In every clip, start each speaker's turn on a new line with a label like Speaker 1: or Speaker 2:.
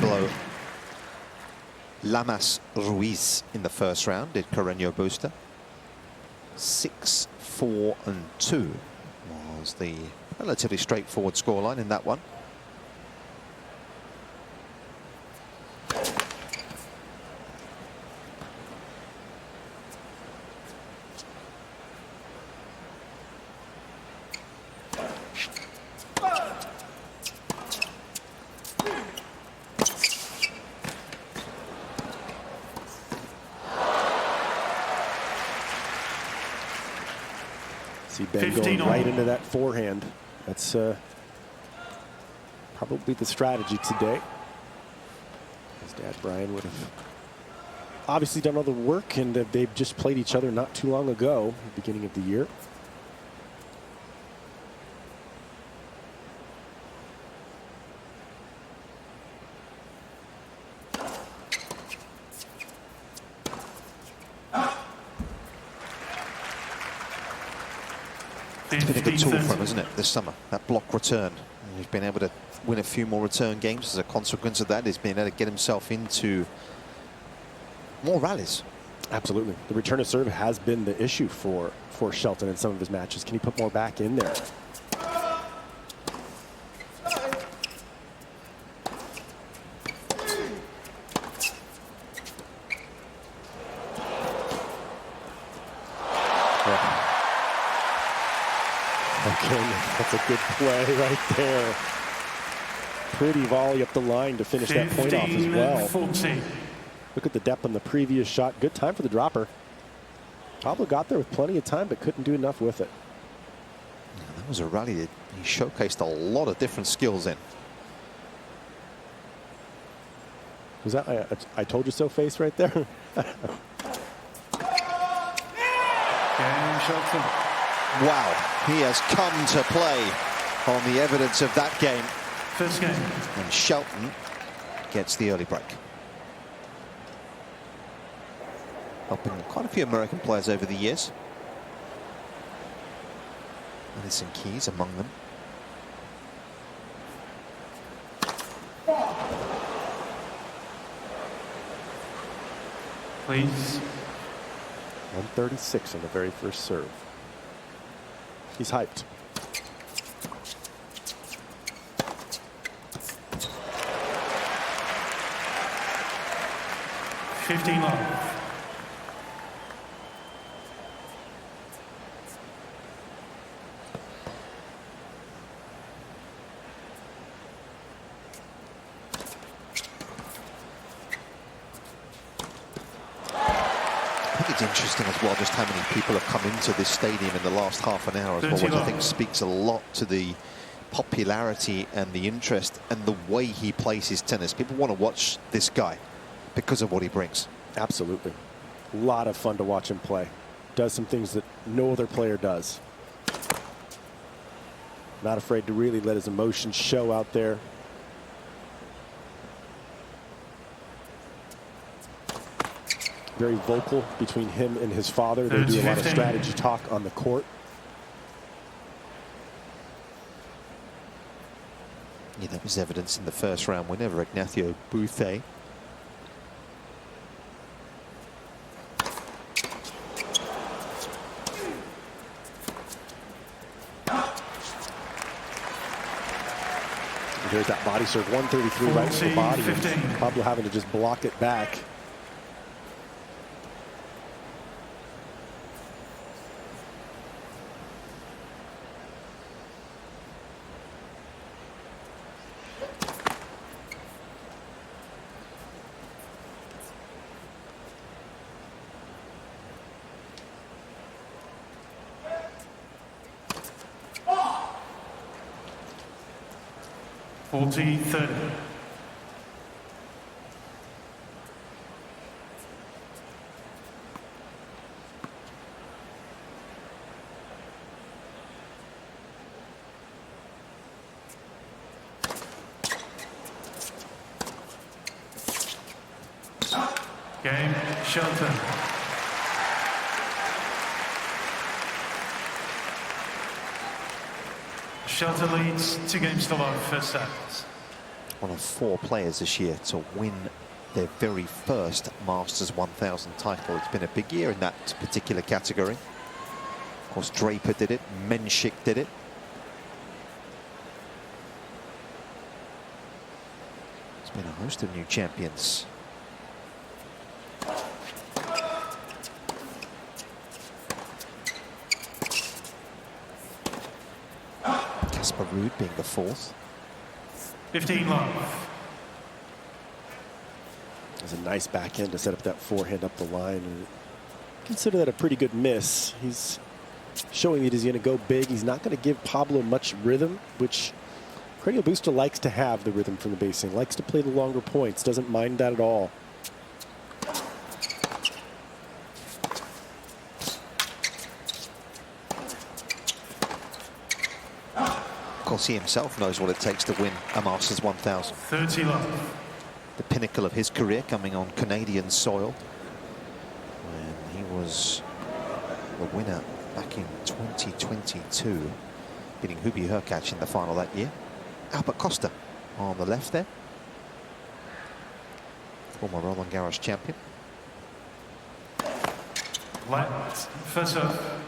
Speaker 1: Pablo Lamas Ruiz in the first round, did Carreno Busta. 6-4-2 was the relatively straightforward scoreline in that one.
Speaker 2: See Ben going right into that forehand. That's probably the strategy today. His dad, Brian, would have obviously done all the work, and they've just played each other not too long ago, at the beginning of the year.
Speaker 1: It's been a good tool for him, isn't it, this summer, that block return. And he's been able to win a few more return games. As a consequence of that, he's been able to get himself into more rallies.
Speaker 2: Absolutely. The return of serve has been the issue for Shelton in some of his matches. Can he put more back in there? That's a good play right there. Pretty volley up the line to finish that point off as well.
Speaker 3: 14.
Speaker 2: Look at the depth on the previous shot. Good time for the dropper. Pablo got there with plenty of time, but couldn't do enough with it.
Speaker 1: Yeah, that was a rally that he showcased a lot of different skills in.
Speaker 2: Was that I told you so face right there?
Speaker 3: Ben Shelton.
Speaker 1: Wow, he has come to play on the evidence of that game.
Speaker 3: First game.
Speaker 1: And Shelton gets the early break. Helping quite a few American players over the years. Madison Keys among them.
Speaker 3: Please.
Speaker 2: 136 on the very first serve. He's hyped.
Speaker 3: $15 love.
Speaker 1: I think it's interesting as well just how many people have come into this stadium in the last half an hour as well, which I think speaks a lot to the popularity and the interest and the way he plays his tennis. People want to watch this guy because of what he brings.
Speaker 2: Absolutely. A lot of fun to watch him play. Does some things that no other player does. Not afraid to really let his emotions show out there. Very vocal between him and his father. They do a lot of strategy talk on the court.
Speaker 1: Yeah, that was evidence in the first round whenever Ignacio Butte.
Speaker 2: There's that body serve, 133 right to the body. Pablo having to just block it back.
Speaker 3: $40-30. Game, Shelton. Shelton leads 2 games to love, first set.
Speaker 1: one of 4 players this year to win their very first Masters 1000 title. It's been a big year in that particular category. Of course, Draper did it, Menchik did it. There's been a host of new champions. Casper Ruud being the 4th.
Speaker 3: 15 love.
Speaker 2: There's a nice backhand to set up that forehand up the line. And consider that a pretty good miss. He's showing that he's going to go big. He's not going to give Pablo much rhythm, which Carreno Busta likes to have the rhythm from the baseline. Likes to play the longer points. Doesn't mind that at all.
Speaker 1: Of course, he himself knows what it takes to win a Masters 1000.
Speaker 3: 30 love.
Speaker 1: The pinnacle of his career coming on Canadian soil. When he was the winner back in 2022, beating Hubie Hurkacz in the final that year. Albert Costa on the left there. Former Roland Garros champion.
Speaker 3: Light. First serve.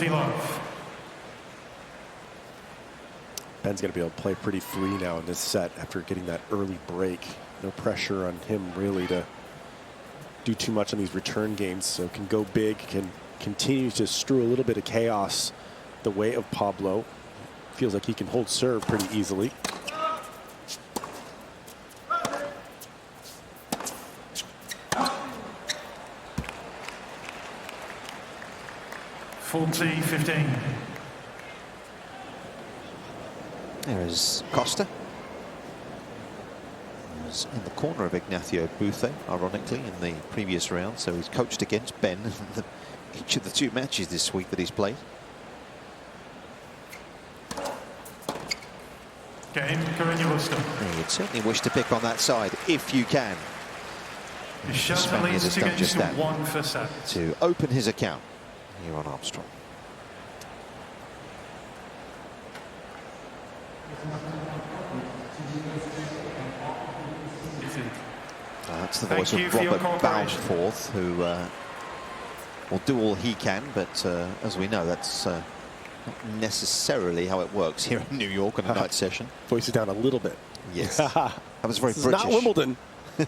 Speaker 3: Love.
Speaker 2: Ben's going to be able to play pretty free now in this set after getting that early break. No pressure on him really to do too much on these return games, so can go big, can continue to strew a little bit of chaos the way of Pablo. Feels like he can hold serve pretty easily.
Speaker 3: Forty 15.
Speaker 1: There is Costa. He was in the corner of Ignacio Buthe, ironically, in the previous round. So he's coached against Ben in each of the 2 matches this week that he's played.
Speaker 3: Game, Carreno Busta.
Speaker 1: You'd certainly wish to pick on that side if you can.
Speaker 3: The Shelton leads to
Speaker 1: just that
Speaker 3: 1 for set.
Speaker 1: to open his account here on Armstrong. That's the voice of Robert Balforth, who will do all he can, but as we know, that's not necessarily how it works here in New York on a night session.
Speaker 2: Voice it down a little bit.
Speaker 1: Yes, that was very
Speaker 2: this
Speaker 1: British.
Speaker 2: Is not Wimbledon. I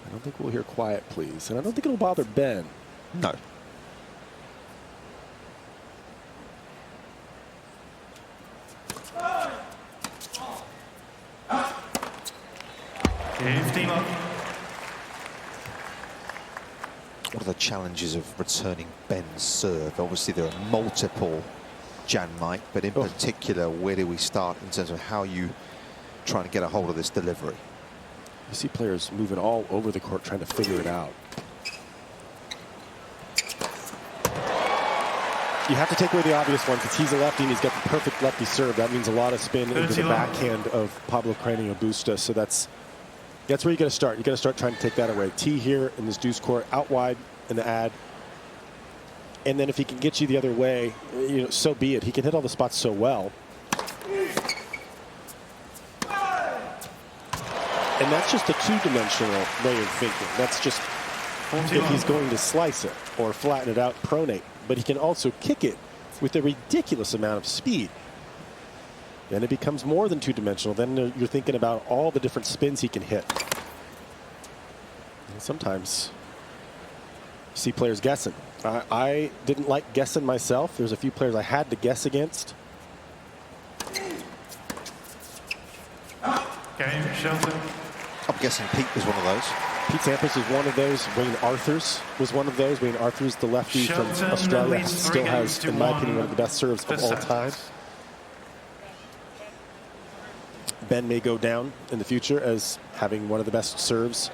Speaker 2: don't think we'll hear quiet, please. And I don't think it'll bother Ben.
Speaker 1: No. What are the challenges of returning Ben's serve? Obviously, there are multiple, Jannik, but in particular, where do we start in terms of how you try to get a hold of this delivery?
Speaker 2: You see players moving all over the court trying to figure it out. You have to take away the obvious one because he's a lefty and he's got the perfect lefty serve. That means a lot of spin into the backhand of Pablo Carreno Busta. So that's where you got to start. You got to start trying to take that away. Tee here in this deuce court, out wide in the ad. And then if he can get you the other way, you know, so be it. He can hit all the spots so well. And that's just a 2-dimensional way of thinking. That's just if he's going to slice it or flatten it out, pronate. But he can also kick it with a ridiculous amount of speed. Then it becomes more than 2-dimensional. Then you're thinking about all the different spins he can hit. And sometimes you see players guessing. I didn't like guessing myself. There's a few players I had to guess against.
Speaker 3: Game, Shelton.
Speaker 1: I'm guessing Pete was one of those.
Speaker 2: Pete Sampras was one of those. Wayne Arthurs was one of those. Wayne Arthurs, the lefty from Australia, still has, in my opinion, one of the best serves of all time. Ben may go down in the future as having one of the best serves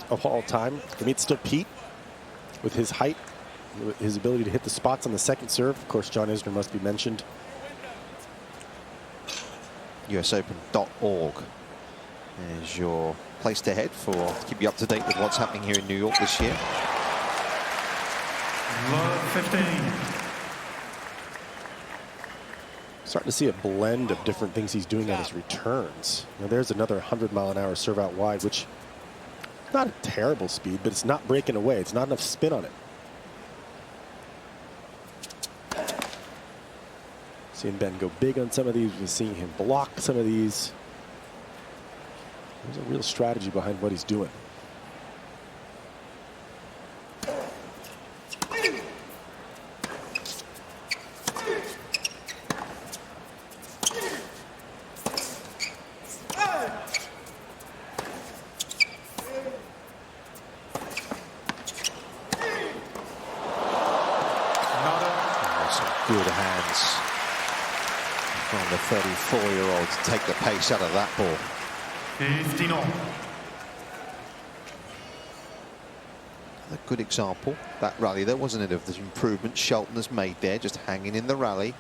Speaker 2: of all time. For me, it's still Pete with his height, his ability to hit the spots on the second serve. Of course, John Isner must be mentioned.
Speaker 1: USOpen.org is your place to head to keep you up to date with what's happening here in New York this year.
Speaker 3: Love 15.
Speaker 2: Starting to see a blend of different things he's doing on his returns. Now there's another 100-mile-an-hour serve out wide, which not a terrible speed, but it's not breaking away. It's not enough spin on it. Seeing Ben go big on some of these. We're seeing him block some of these. There's a real strategy behind what he's doing.
Speaker 1: Good hands from the 34-year-old to take the pace out of that ball.
Speaker 3: 15 all.
Speaker 1: A good example, that rally there, wasn't it, of the improvement Shelton has made there, just hanging in the rally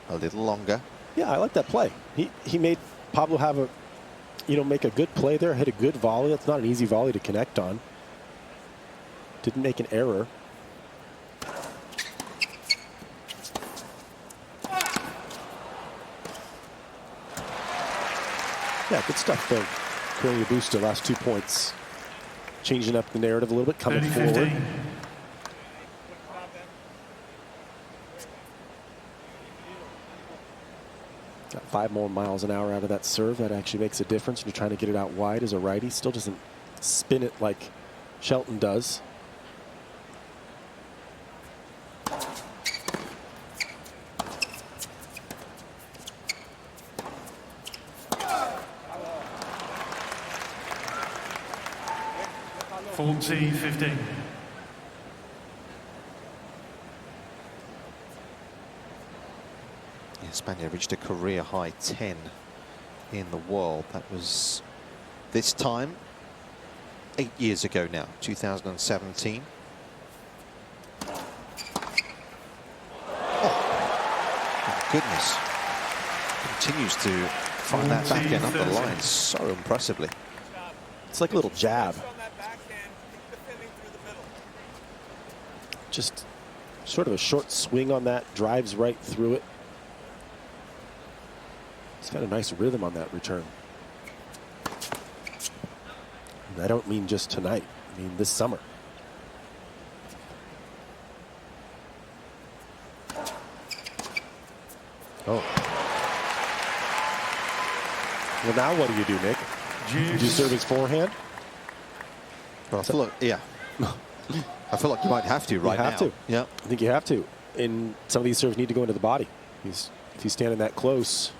Speaker 1: a little longer.
Speaker 2: Yeah, I like that play. He made Pablo have a, make a good play there, hit a good volley. That's not an easy volley to connect on. Didn't make an error. Yeah, good stuff though. Carreno Busta, last 2 points. Changing up the narrative a little bit, coming
Speaker 3: 30,
Speaker 2: forward.
Speaker 3: 15.
Speaker 2: Got 5 more miles an hour out of that serve. That actually makes a difference when you're trying to get it out wide as a righty. Still doesn't spin it like Shelton does.
Speaker 3: $40-15.
Speaker 1: Yeah, Spaniard reached a career high 10 in the world. That was this time 8 years ago now, 2017. Oh, goodness. Continues to find that backhand up the line so impressively.
Speaker 2: It's like a little jab. Just sort of a short swing on that, drives right through it. He's got a nice rhythm on that return. And I don't mean just tonight, I mean this summer. Oh. Well, now what do you do, Nick? Do you serve his forehand?
Speaker 1: Well, look, yeah. I feel like you might have to right now.
Speaker 2: You have to.
Speaker 1: Yeah.
Speaker 2: I think you have to. And some of these serves need to go into the body. If he's standing that close,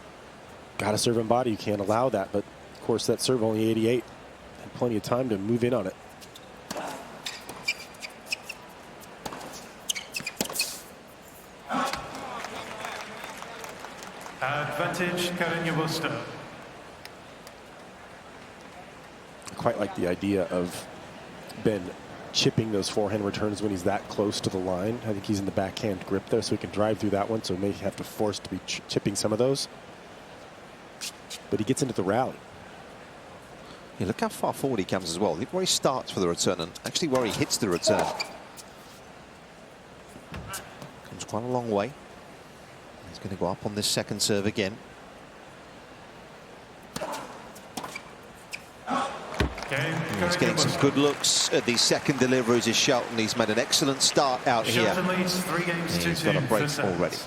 Speaker 2: got to serve in body. You can't allow that. But, of course, that serve only 88. Had plenty of time to move in on it.
Speaker 3: Advantage, Carreno Busta.
Speaker 2: I quite like the idea of Ben chipping those forehand returns when he's that close to the line. I think he's in the backhand grip there, so he can drive through that one, so he may have to force to be chipping some of those. But he gets into the rally.
Speaker 1: Yeah, look how far forward he comes as well. Look where he starts for the return and actually where he hits the return. Comes quite a long way. He's going to go up on this second serve again. He's getting some good looks at these second deliveries as Shelton. He's made an excellent start out here.
Speaker 3: Shelton leads 3 games to 2.
Speaker 1: He's got a break already.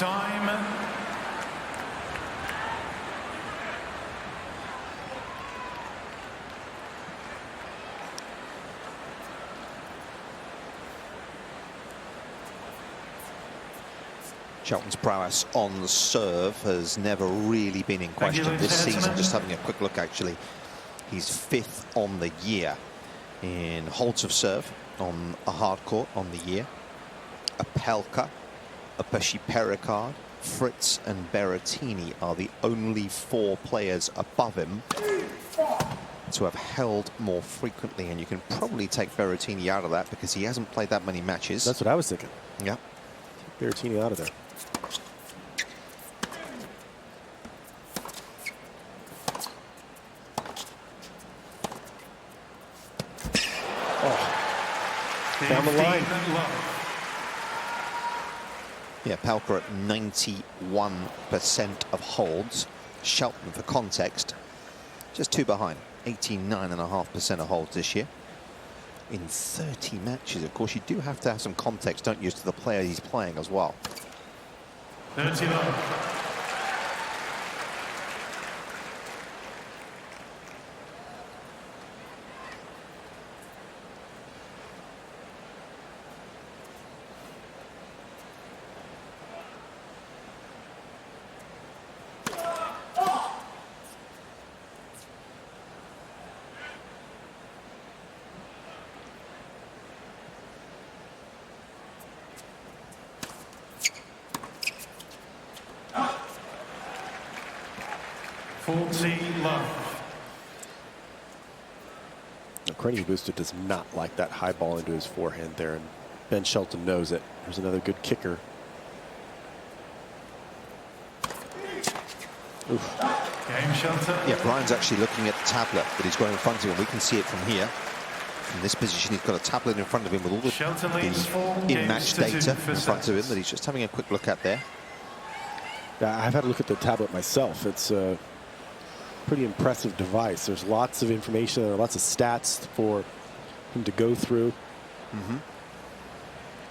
Speaker 3: Time.
Speaker 1: Shelton's prowess on the serve has never really been in question this season. Just having a quick look, actually, he's 5th on the year in holds of serve on a hard court on the year. Apelka, Apeshi Pericard, Fritz and Berrettini are the only 4 players above him to have held more frequently, and you can probably take Berrettini out of that because he hasn't played that many matches.
Speaker 2: That's what I was thinking.
Speaker 1: Yeah.
Speaker 2: Take Berrettini out of there. Down the line.
Speaker 1: Yeah, Pelka at 91% of holds. Shelton, for context, just 2 behind, 89.5% of holds this year. In 30 matches, of course, you do have to have some context, don't you, to the player he's playing as well.
Speaker 3: 30 love.
Speaker 2: Carreno Busta does not like that high ball into his forehand there, and Ben Shelton knows it. There's another good kicker. Oof.
Speaker 3: Game Shelton.
Speaker 1: Yeah, Brian's actually looking at the tablet that he's got in front of him. We can see it from here. From this position, he's got a tablet in front of him with all the in-match data in front of him that he's just having a quick look at there.
Speaker 2: Yeah, I've had a look at the tablet myself. It's a pretty impressive device. There's lots of information, there are lots of stats for him to go through.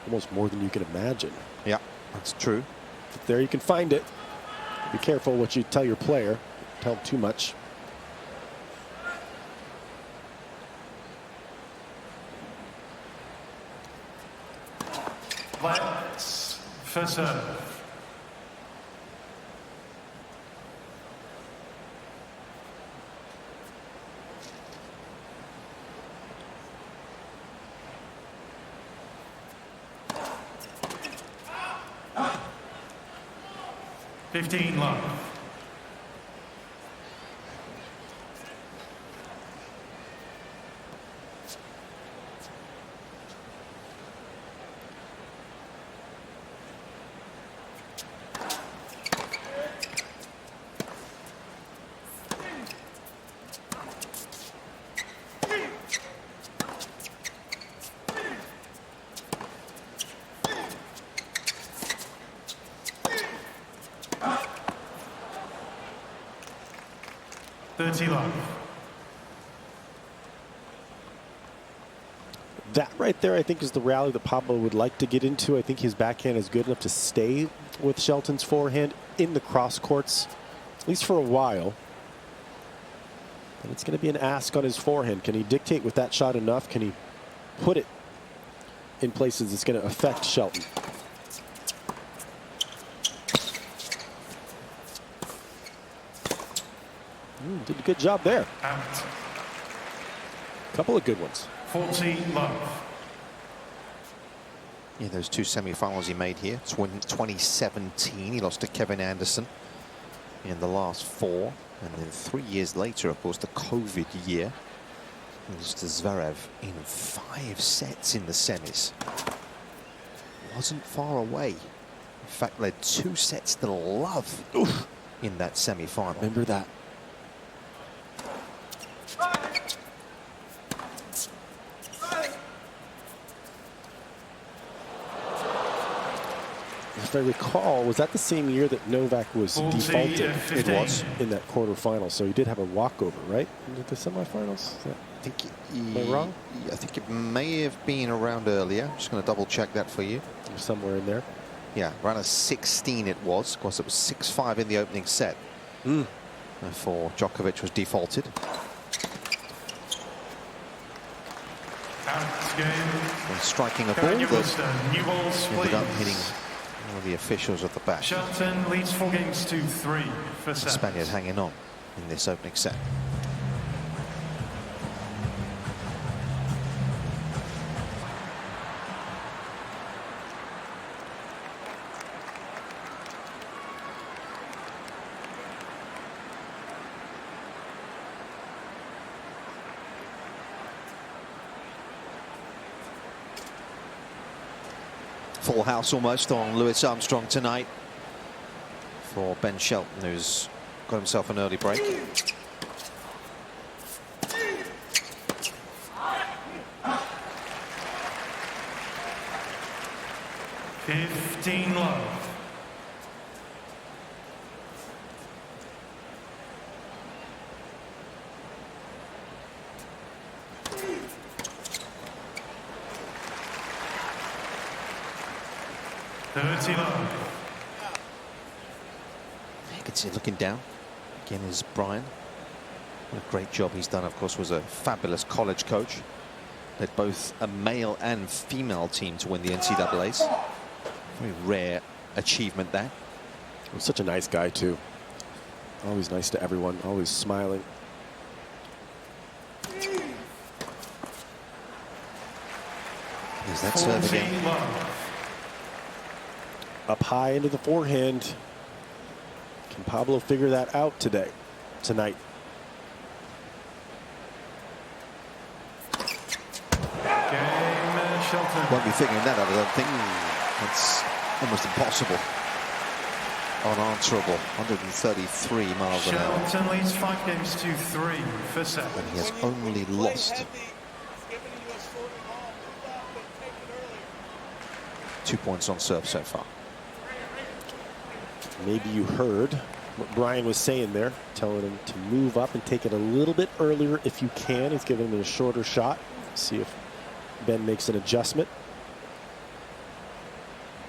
Speaker 2: Almost more than you can imagine.
Speaker 1: Yeah, that's true.
Speaker 2: But there you can find it. Be careful what you tell your player. Don't tell him too much.
Speaker 3: Let's for serve. Fifteen love.
Speaker 2: That right there, I think, is the rally that Pablo would like to get into. I think his backhand is good enough to stay with Shelton's forehand in the cross courts, at least for a while. And it's going to be an ask on his forehand. Can he dictate with that shot enough? Can he put it in places that's going to affect Shelton? Did a good job there.
Speaker 3: Out.
Speaker 2: Couple of good ones.
Speaker 3: 40 love.
Speaker 1: Yeah, those 2 semi-finals he made here. 2017, he lost to Kevin Anderson in the last 4. And then 3 years later, of course, the COVID year. He lost to Zverev in 5 sets in the semis. Wasn't far away. In fact, led 2 sets to love in that semi-final.
Speaker 2: Remember that. If I recall, was that the same year that Novak was defaulted?
Speaker 1: It was.
Speaker 2: In that quarterfinal, so he did have a walkover, right? In the semifinals?
Speaker 1: I think
Speaker 2: am I wrong?
Speaker 1: I think it may have been around earlier. I'm just going to double check that for you.
Speaker 2: Somewhere in there.
Speaker 1: Yeah, around a 16 it was. Of course, it was 6-5 in the opening set. Therefore, Djokovic was defaulted.
Speaker 3: Out game.
Speaker 1: When striking a ball
Speaker 3: Carreno
Speaker 1: that
Speaker 3: Busta, new balls,
Speaker 1: ended up
Speaker 3: please.
Speaker 1: hitting one of the officials at the back.
Speaker 3: Shelton leads 4 games to 3 for
Speaker 1: The
Speaker 3: set.
Speaker 1: Spaniard hanging on in this opening set. Full house almost on Louis Armstrong tonight for Ben Shelton, who's got himself an early break.
Speaker 3: Fifteen love.
Speaker 1: You can see looking down again is Brian. What a great job he's done. Of course, was a fabulous college coach. Led both a male and female team to win the NCAAs. Very rare achievement there.
Speaker 2: He's such a nice guy too. Always nice to everyone. Always smiling.
Speaker 1: There's that serve again.
Speaker 2: Up high into the forehand. Can Pablo figure that out tonight?
Speaker 1: Won't be figuring that out, I don't think. It's almost impossible. Unanswerable. 133 miles an hour.
Speaker 3: Shelton leads 5 games to 3 for set.
Speaker 1: And he has only lost 2 points on serve so far.
Speaker 2: Maybe you heard what Brian was saying there, telling him to move up and take it a little bit earlier if you can. He's giving him a shorter shot. See if Ben makes an adjustment.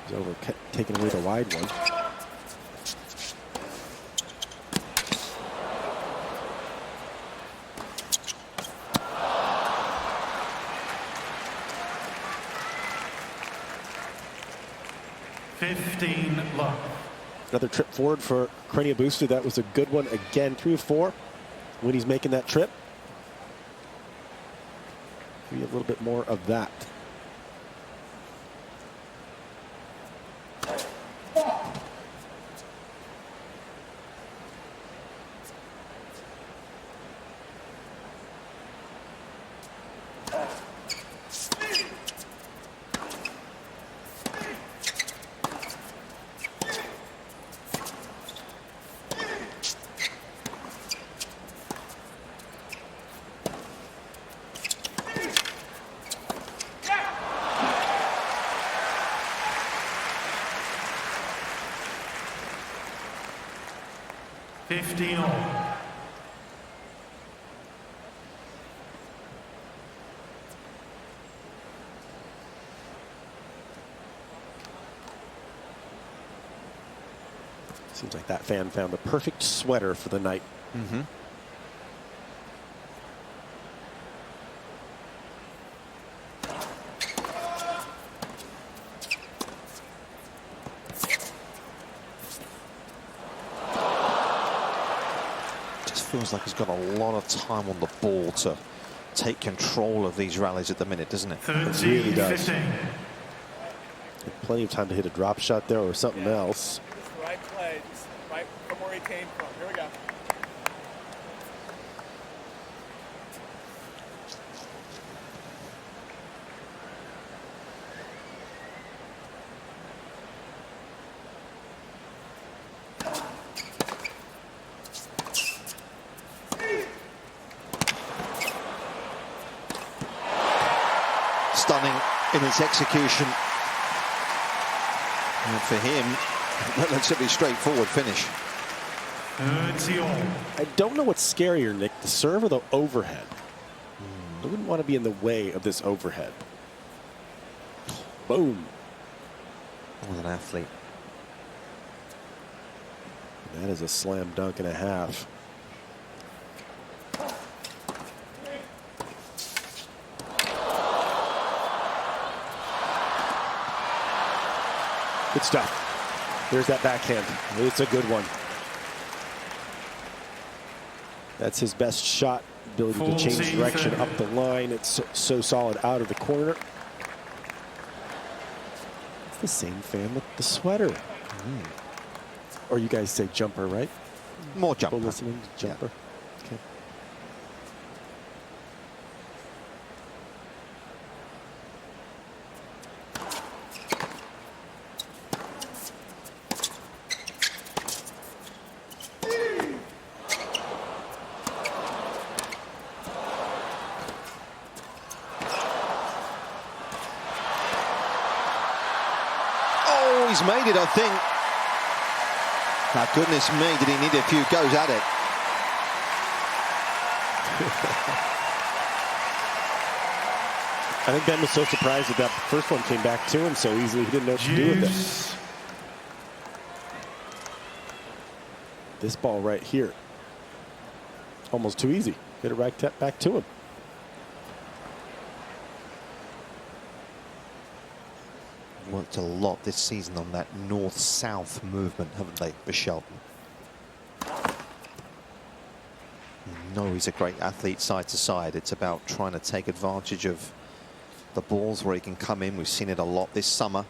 Speaker 2: He's taking away the wide one.
Speaker 3: Love.
Speaker 2: Another trip forward for Carreno Busta. That was a good one again. 3 of 4 when he's making that trip. Maybe a little bit more of that. Seems like that fan found the perfect sweater for the night.
Speaker 1: Just feels like he's got a lot of time on the ball to take control of these rallies at the minute, doesn't it?
Speaker 2: It really does. Plenty of time to hit a drop shot there or something else.
Speaker 4: Right play, just right from where he came from. Here we go.
Speaker 1: Stunning in its execution. And for him, relatively straightforward finish.
Speaker 2: I don't know what's scarier, Nick, the serve or the overhead. I wouldn't want to be in the way of this overhead. Boom.
Speaker 1: What an athlete.
Speaker 2: That is a slam dunk and a half. Good stuff. There's that backhand. It's a good one. That's his best shot. Ability to change direction up the line. It's so solid out of the corner. It's the same fan with the sweater. Or you guys say jumper, right?
Speaker 1: More jumper.
Speaker 2: People listening, jumper. Yeah. Okay.
Speaker 1: Oh, he's made it, I think. My goodness me, did he need a few goes at it.
Speaker 2: I think Ben was so surprised that that first one came back to him so easily, he didn't know what to do with it. This ball right here, almost too easy. Get it right back to him.
Speaker 1: Worked a lot this season on that north-south movement, haven't they, Ben Shelton? You know he's a great athlete side to side. It's about trying to take advantage of the balls where he can come in. We've seen it a lot this summer.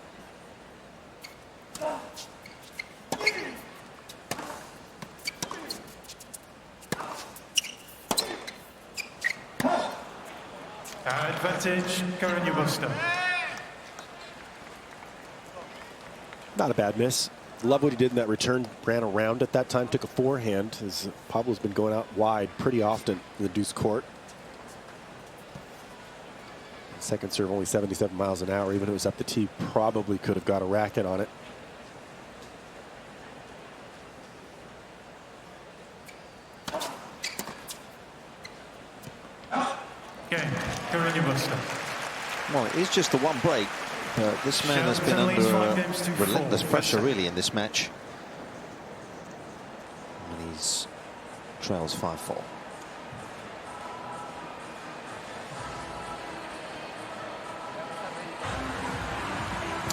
Speaker 3: Advantage, Carreno Busta.
Speaker 2: Not a bad miss. Love what he did in that return. Ran around at that time, took a forehand. As Pablo's been going out wide pretty often in the deuce court. Second serve only 77 miles an hour. Even if it was up the tee, probably could have got a racket on it.
Speaker 3: Game, Carreno Busta.
Speaker 1: Well, it is just the one break. This man has been under relentless pressure, really, in this match. And he's trails 5-4.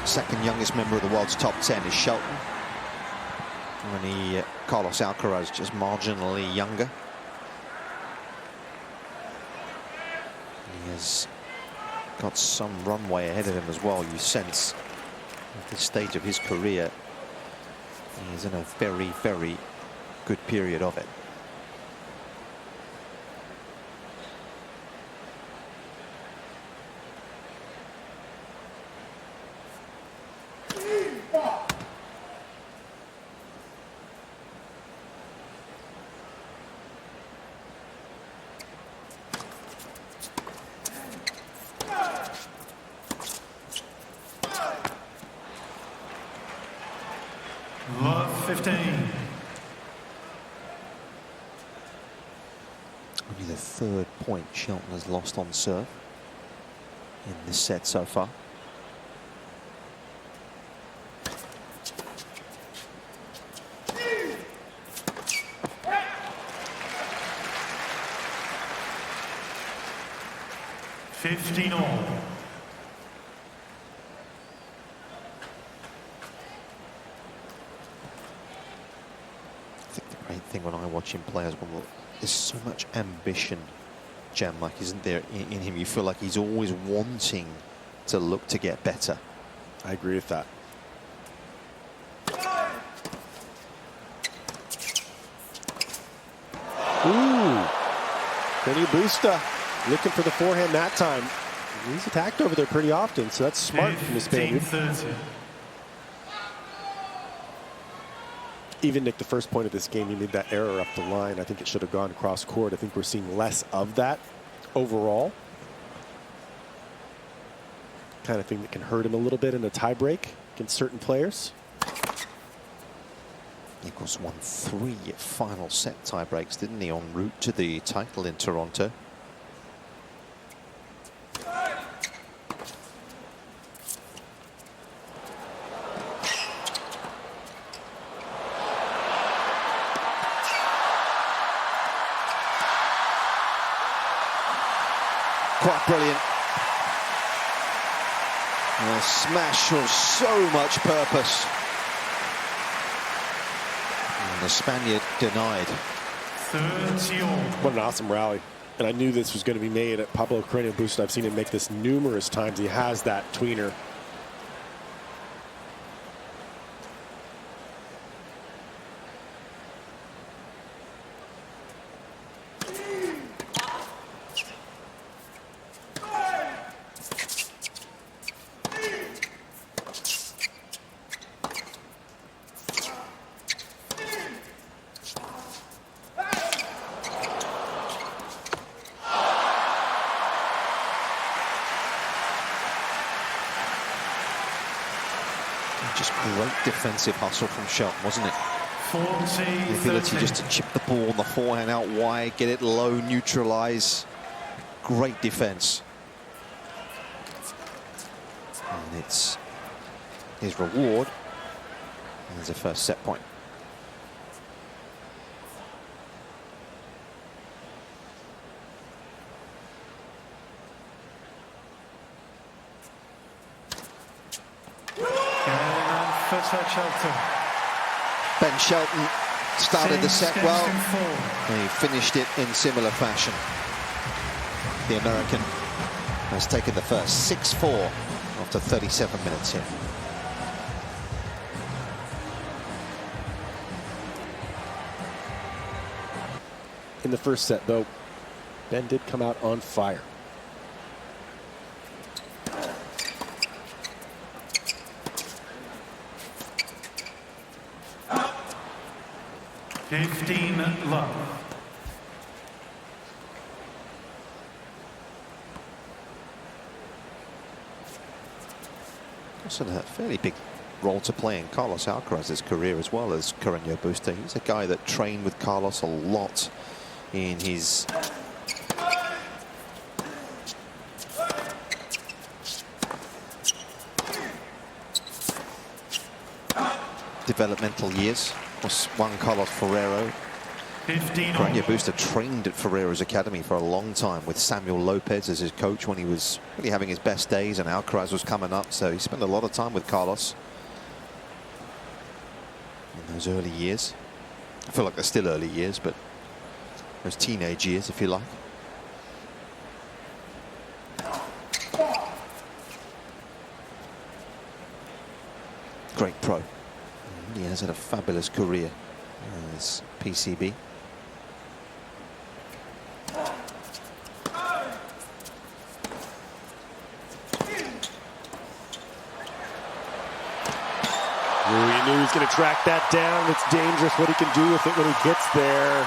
Speaker 1: Second youngest member of the world's top 10 is Shelton. And Carlos Alcaraz just marginally younger. He has got some runway ahead of him as well. You sense at this stage of his career, he is in a very, very good period of it.
Speaker 3: Love 15.
Speaker 1: Only the third point Shelton has lost on serve in this set so far.
Speaker 3: all.
Speaker 1: I think the great thing when I watch him play as well, there's so much ambition, Jannik, isn't there, in him? You feel like he's always wanting to look to get better.
Speaker 2: I agree with that. Ooh, Carreno Busta looking for the forehand that time. He's attacked over there pretty often, so that's smart from the Spaniard.
Speaker 3: 15-30.
Speaker 2: Even Nick, the first point of this game, he made that error up the line. I think it should have gone cross court. I think we're seeing less of that overall. Kind of thing that can hurt him a little bit in a tie break against certain players.
Speaker 1: Nichols won 3 final set tie breaks, didn't he, en route to the title in Toronto? Quite brilliant. And a smash of so much purpose. And the Spaniard denied.
Speaker 3: 30 all.
Speaker 2: What an awesome rally. And I knew this was going to be made at Pablo Carreno Busta. I've seen him make this numerous times. He has that tweener.
Speaker 1: Just great defensive hustle from Shelton, wasn't it?
Speaker 3: 40,
Speaker 1: The ability
Speaker 3: 30.
Speaker 1: just to chip the ball on the forehand out wide, get it low, neutralize. Great defense. And it's his reward. And there's a first set point.
Speaker 3: Shelton.
Speaker 1: Ben Shelton started the set well.
Speaker 3: Four.
Speaker 1: And he finished it in similar fashion. The American has taken the first 6-4 after 37 minutes here.
Speaker 2: In the first set, though, Ben did come out on fire.
Speaker 3: Love.
Speaker 1: Also had a fairly big role to play in Carlos Alcaraz's career as well as Carreno Busta. He's a guy that trained with Carlos a lot in his developmental years. Juan Carlos Ferrero.
Speaker 3: 15
Speaker 1: Carreno Busta trained at Ferrero's academy for a long time with Samuel Lopez as his coach when he was really having his best days and Alcaraz was coming up, so he spent a lot of time with Carlos in those early years. I feel like they're still early years, but those teenage years, if you like. Great pro. He has had a fabulous career as PCB.
Speaker 2: He knew he was going to track that down. It's dangerous what he can do with it when he gets there.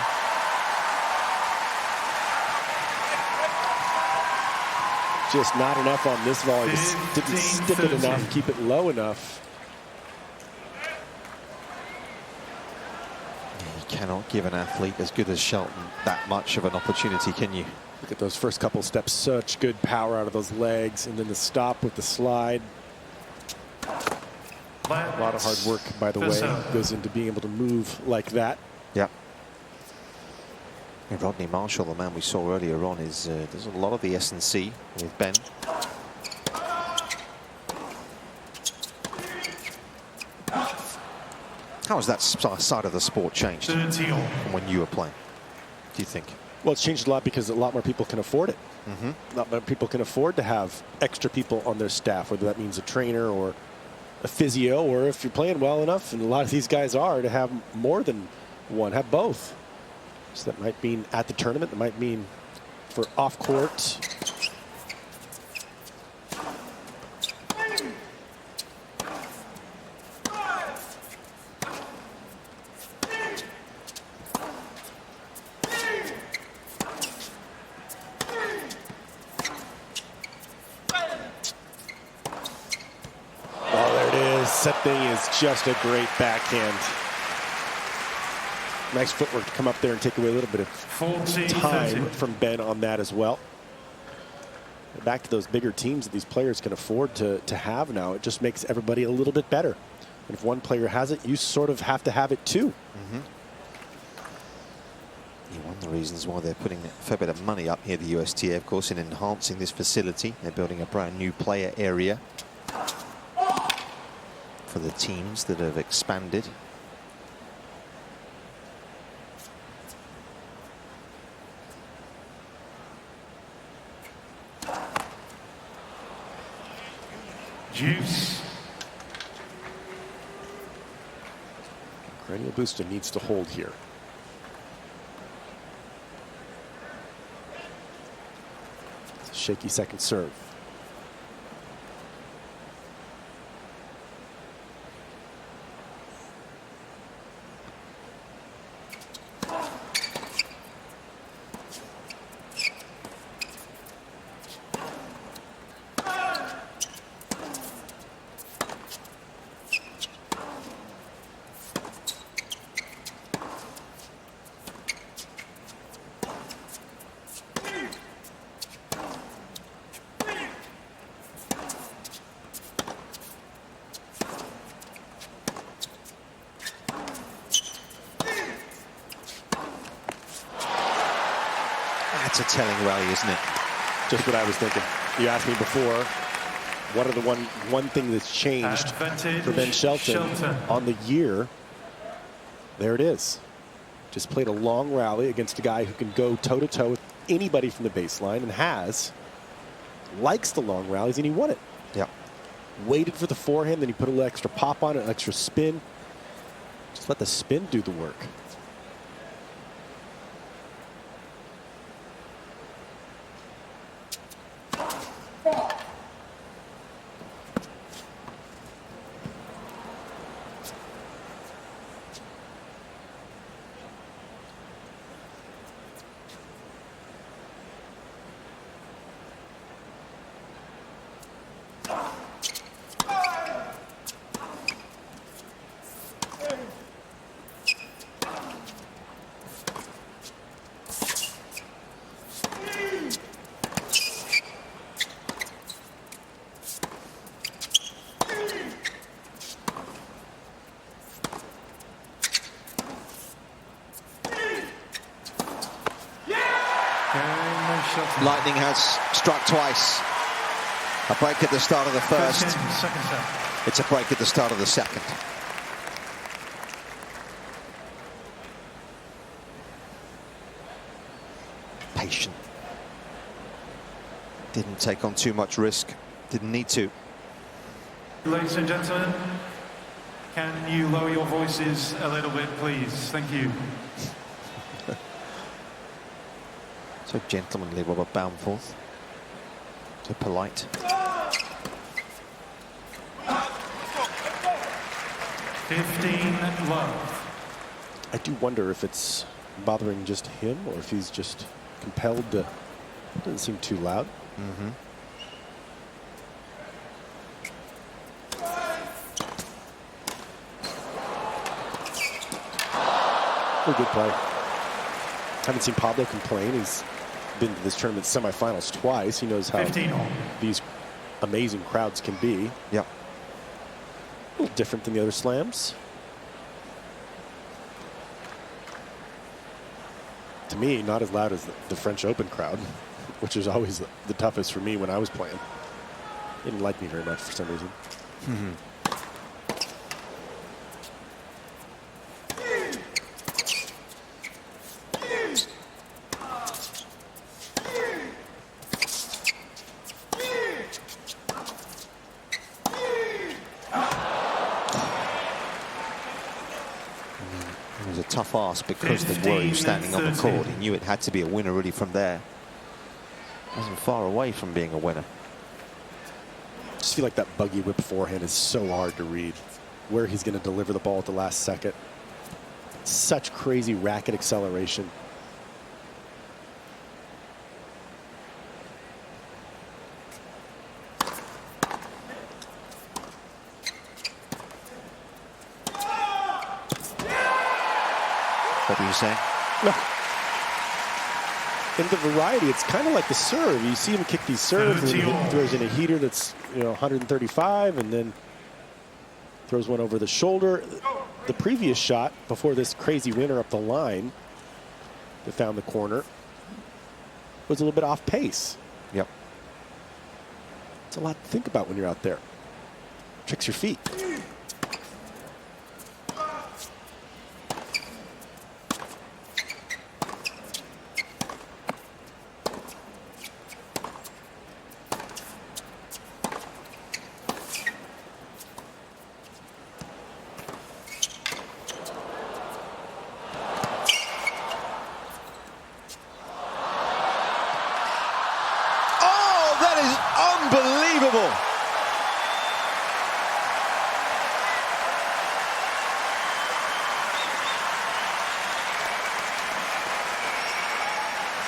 Speaker 2: Just not enough on this volley. Just didn't stick it enough, keep it low enough.
Speaker 1: You cannot give an athlete as good as Shelton that much of an opportunity, can you?
Speaker 2: Look at those first couple steps. Such good power out of those legs. And then the stop with the slide. A lot of hard work, by the way, goes into being able to move like that.
Speaker 1: Yeah. And Rodney Marshall, the man we saw earlier on, is there's a lot of the S&C with Ben. How has that side of the sport changed from when you were playing, do you think?
Speaker 2: Well, it's changed a lot because a lot more people can afford it. A lot more people can afford to have extra people on their staff, whether that means a trainer or a physio, or if you're playing well enough, and a lot of these guys are, to have more than one, have both. So that might mean at the tournament, that might mean for off court. That thing is just a great backhand. Nice footwork to come up there and take away a little bit of time from Ben on that as well. Back to those bigger teams that these players can afford to have now. It just makes everybody a little bit better. And if one player has it, you sort of have to have it too.
Speaker 1: One of the reasons why they're putting a fair bit of money up here, the USTA, of course, in enhancing this facility. They're building a brand new player area for the teams that have expanded.
Speaker 3: Juice.
Speaker 2: Carreno Busta needs to hold here. It's a shaky second serve.
Speaker 1: That's a telling rally, isn't it?
Speaker 2: Just what I was thinking. You asked me before, what are the one thing that's changed
Speaker 3: Advantage
Speaker 2: for Ben Shelton on the year? There it is. Just played a long rally against a guy who can go toe-to-toe with anybody from the baseline and likes the long rallies, and he won it.
Speaker 1: Yeah.
Speaker 2: Waited for the forehand, then he put a little extra pop on it, an extra spin. Just let the spin do the work.
Speaker 1: Lightning has struck twice. A break at the start of the first.
Speaker 3: Second set.
Speaker 1: It's a break at the start of the second. Patient. Didn't take on too much risk. Didn't need to.
Speaker 3: Ladies and gentlemen, can you lower your voices a little bit, please? Thank you.
Speaker 1: So gentlemanly, Robert Boundforth. So polite.
Speaker 3: 15 love.
Speaker 2: I do wonder if it's bothering just him or if he's just compelled to. Doesn't seem too loud.
Speaker 1: Mm-hmm.
Speaker 2: A good play. Haven't seen Pablo complain. He's been to this tournament semifinals twice. He knows how
Speaker 3: 15 all.
Speaker 2: these amazing crowds can be.
Speaker 1: Yep.
Speaker 2: A little different than the other slams. To me, not as loud as the French Open crowd, which is always the toughest for me when I was playing. They didn't like me very much for some reason.
Speaker 1: Mm-hmm. Tough ask because the were you standing on the court. He knew it had to be a winner really from there. Wasn't far away from being a winner.
Speaker 2: I just feel like that buggy whip forehand is so hard to read. Where he's going to deliver the ball at the last second. Such crazy racket acceleration.
Speaker 1: What were you saying?
Speaker 2: No. In the variety, it's kind of like the serve. You see him kick these serves, and he throws in a heater that's 135, and then throws one over the shoulder. The previous shot before this crazy winner up the line that found the corner was a little bit off pace.
Speaker 1: Yep.
Speaker 2: It's a lot to think about when you're out there. Tricks your feet.
Speaker 1: Unbelievable.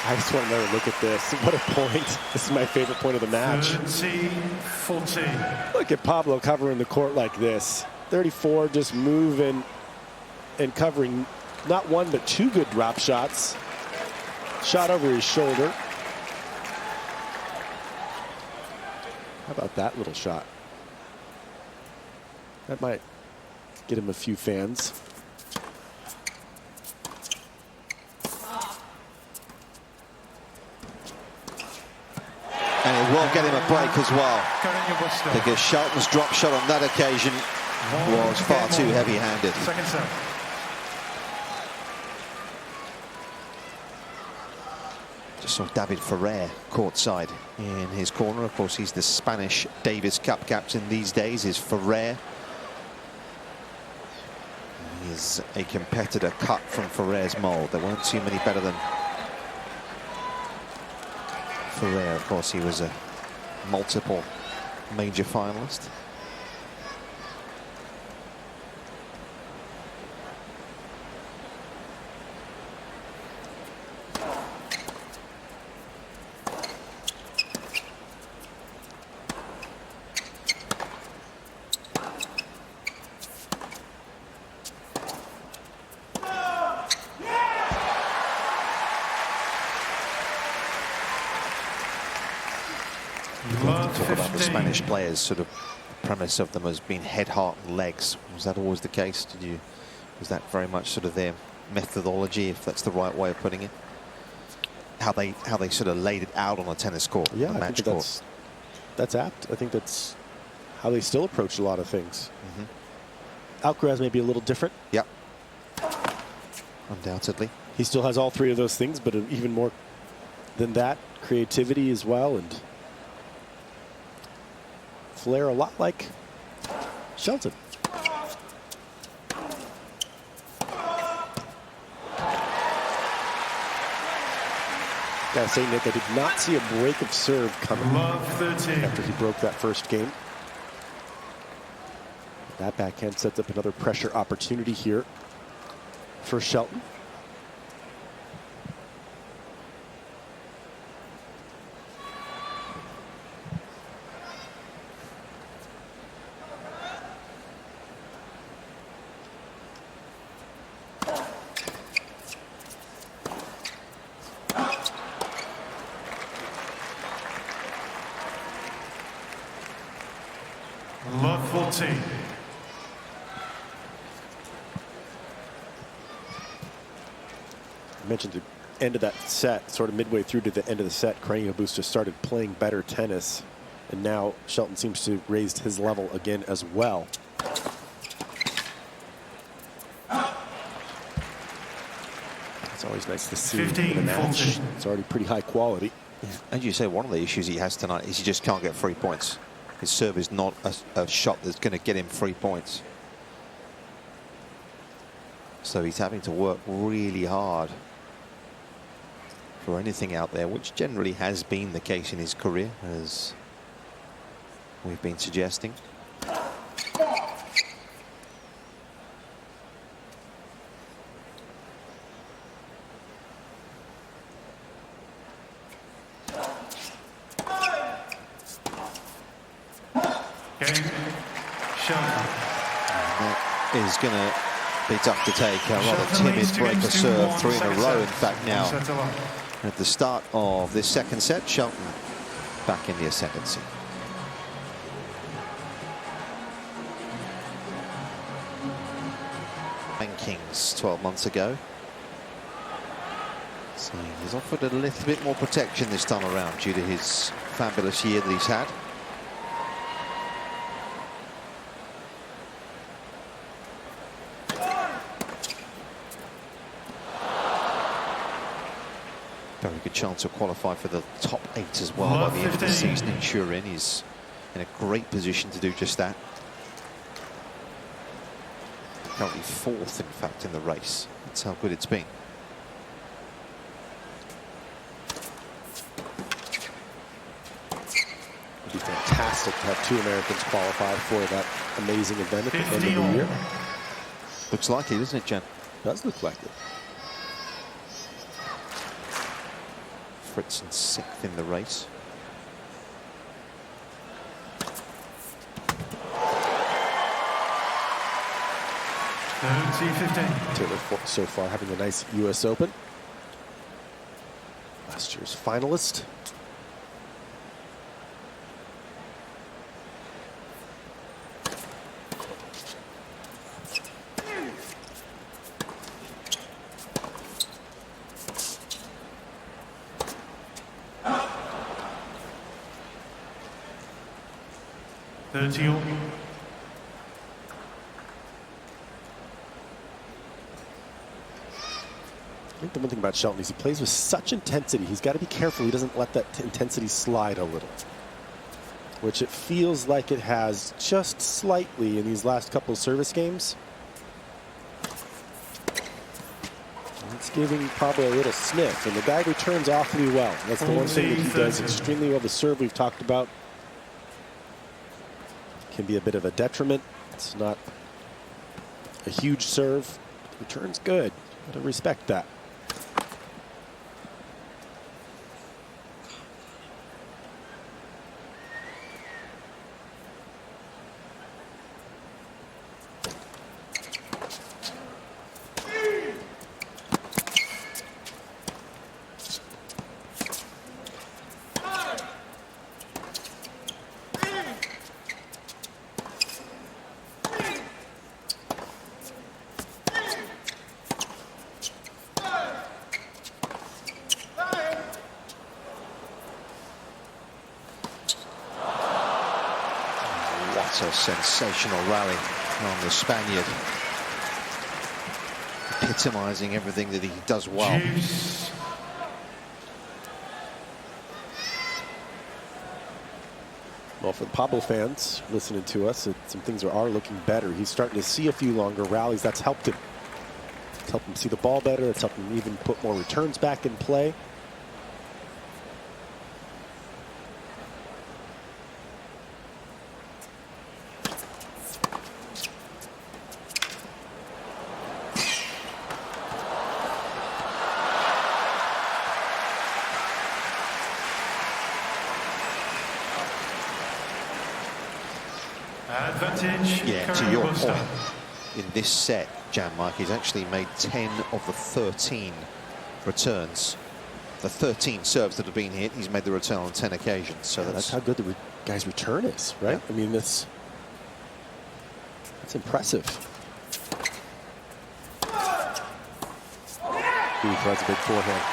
Speaker 2: I just want another look at this. What a point. This is my favorite point of the match.
Speaker 3: 30-14.
Speaker 2: Look at Pablo covering the court like this. 34 just moving and covering not one but two good drop shots. Shot over his shoulder. How about that little shot? That might get him a few fans.
Speaker 1: And it will get him a break as well, because Shelton's drop shot on that occasion was far too heavy-handed.
Speaker 3: Second set.
Speaker 1: Just saw David Ferrer courtside in his corner. Of course, he's the Spanish Davis Cup captain these days, is Ferrer. He is a competitor cut from Ferrer's mold. There weren't too many better than Ferrer. Of course, he was a multiple major finalist. Talk about the Spanish players, sort of the premise of them as being head, heart, and legs. Was that always the case? Was that very much sort of their methodology, if that's the right way of putting it? How they sort of laid it out on a tennis court,
Speaker 2: yeah,
Speaker 1: a match court.
Speaker 2: That's apt. I think that's how they still approach a lot of things. Alcaraz may be a little different.
Speaker 1: Yep. Undoubtedly.
Speaker 2: He still has all three of those things, but even more than that, creativity as well, and flair, a lot like Shelton. Gotta say, Nick, I did not see a break of serve coming after he broke that first game. That backhand sets up another pressure opportunity here for Shelton.
Speaker 3: Love 14.
Speaker 2: I mentioned the end of that set, sort of midway through to the end of the set, Carreno Busta started playing better tennis, and now Shelton seems to have raised his level again as well. It's always nice to see in a match. It's already pretty high quality.
Speaker 1: As you say, one of the issues he has tonight is he just can't get 3 points. His serve is not a shot that's going to get him 3 points. So he's having to work really hard for anything out there, which generally has been the case in his career, as we've been suggesting. Is going to be tough to take. A rather timid break of serve, 3 in a row, in fact, now. At the start of this second set, Shelton back in the ascendancy. Rankings 12 months ago. So he's offered a little bit more protection this time around due to his fabulous year that he's had. Very good chance to qualify for the top 8 as well by the end of the season in Turin. He's in a great position to do just that. Currently 4th, in fact, in the race. That's how good it's been.
Speaker 2: It'd be fantastic to have 2 Americans qualify for that amazing event at the end of the year.
Speaker 1: Looks like it, doesn't it, Jen?
Speaker 2: Does look like it.
Speaker 1: Fritz in 6th in the race.
Speaker 2: Taylor so far having a nice US Open. Last year's finalist. I think the one thing about Shelton is he plays with such intensity. He's got to be careful he doesn't let that intensity slide a little, which it feels like it has just slightly in these last couple of service games. It's giving Pablo a little sniff, and the guy returns awfully well. That's the one thing that he does extremely well. The serve we've talked about can be a bit of a detriment. It's not a huge serve. Returns good. Gotta respect that.
Speaker 1: What a sensational rally on the Spaniard. Epitomising everything that he does well.
Speaker 2: Well, for the Pablo fans listening to us, some things are looking better. He's starting to see a few longer rallies. That's helped him. It's helped him see the ball better. It's helped him even put more returns back in play.
Speaker 1: Yeah, to your point, in this set, Jannik, he's actually made 10 of the 13 returns. The 13 serves that have been hit, he's made the return on 10 occasions. So
Speaker 2: that's how good the guy's return is, right? Yeah. I mean, that's impressive. He throws a big forehand.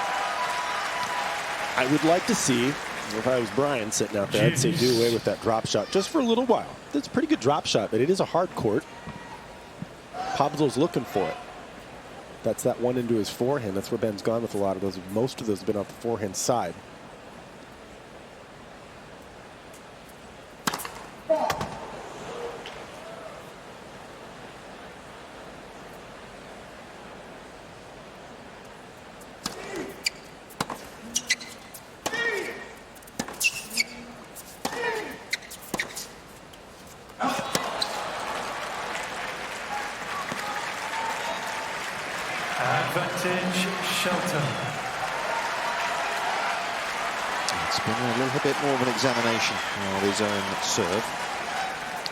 Speaker 2: I would like to see, if I was Brian sitting out there, I'd say do away with that drop shot just for a little while. It's a pretty good drop shot, but it is a hard court. Pablo's looking for it. That's that one into his forehand. That's where Ben's gone with a lot of those. Most of those have been off the forehand side.
Speaker 3: Shelton.
Speaker 1: It's been a little bit more of an examination of his own serve.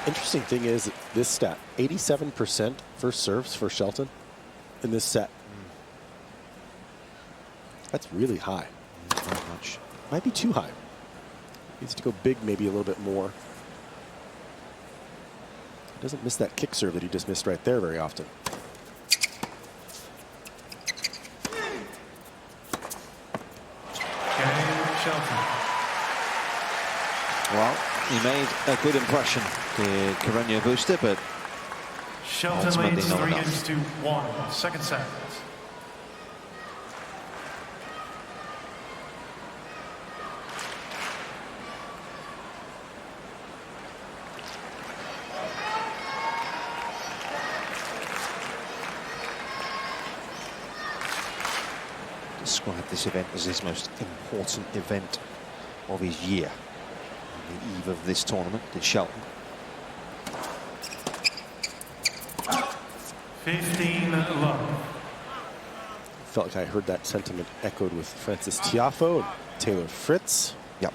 Speaker 2: Interesting thing is this stat, 87% first serves for Shelton in this set. That's really high.
Speaker 1: Not much.
Speaker 2: Might be too high. Needs to go big maybe a little bit more. Doesn't miss that kick serve that he just missed right there very often.
Speaker 1: Well, he made a good impression to Carreno Busta, but
Speaker 3: Shelton
Speaker 1: ultimately
Speaker 3: leads
Speaker 1: not
Speaker 3: 3
Speaker 1: enough.
Speaker 3: games to 1. Second set.
Speaker 1: Described this event as his most important event of his year. On the eve of this tournament, did Shelton.
Speaker 3: 15 love.
Speaker 2: Felt like I heard that sentiment echoed with Francis Tiafoe and Taylor Fritz.
Speaker 1: Yep.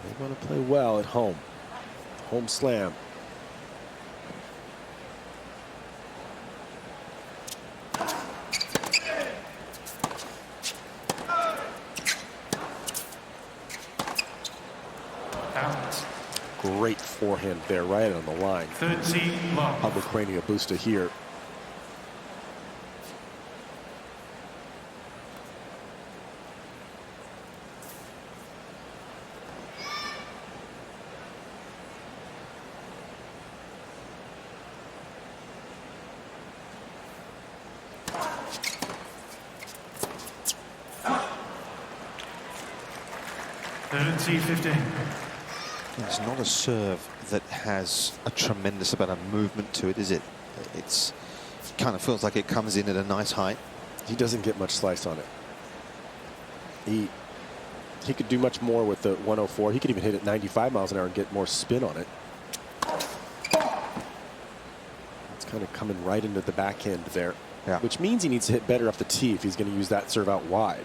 Speaker 2: They want to play well at home. Home slam.
Speaker 3: Out.
Speaker 2: Great forehand there, right on the line.
Speaker 3: 30 love.
Speaker 2: Pablo Carreno Busta here.
Speaker 1: It's not a serve that has a tremendous amount of movement to it, is it? It kind of feels like it comes in at a nice height.
Speaker 2: He doesn't get much slice on it. He could do much more with the 104. He could even hit it 95 miles an hour and get more spin on it. It's kind of coming right into the backhand there,
Speaker 1: Yeah.
Speaker 2: which means he needs to hit better off the tee if he's going to use that serve out wide.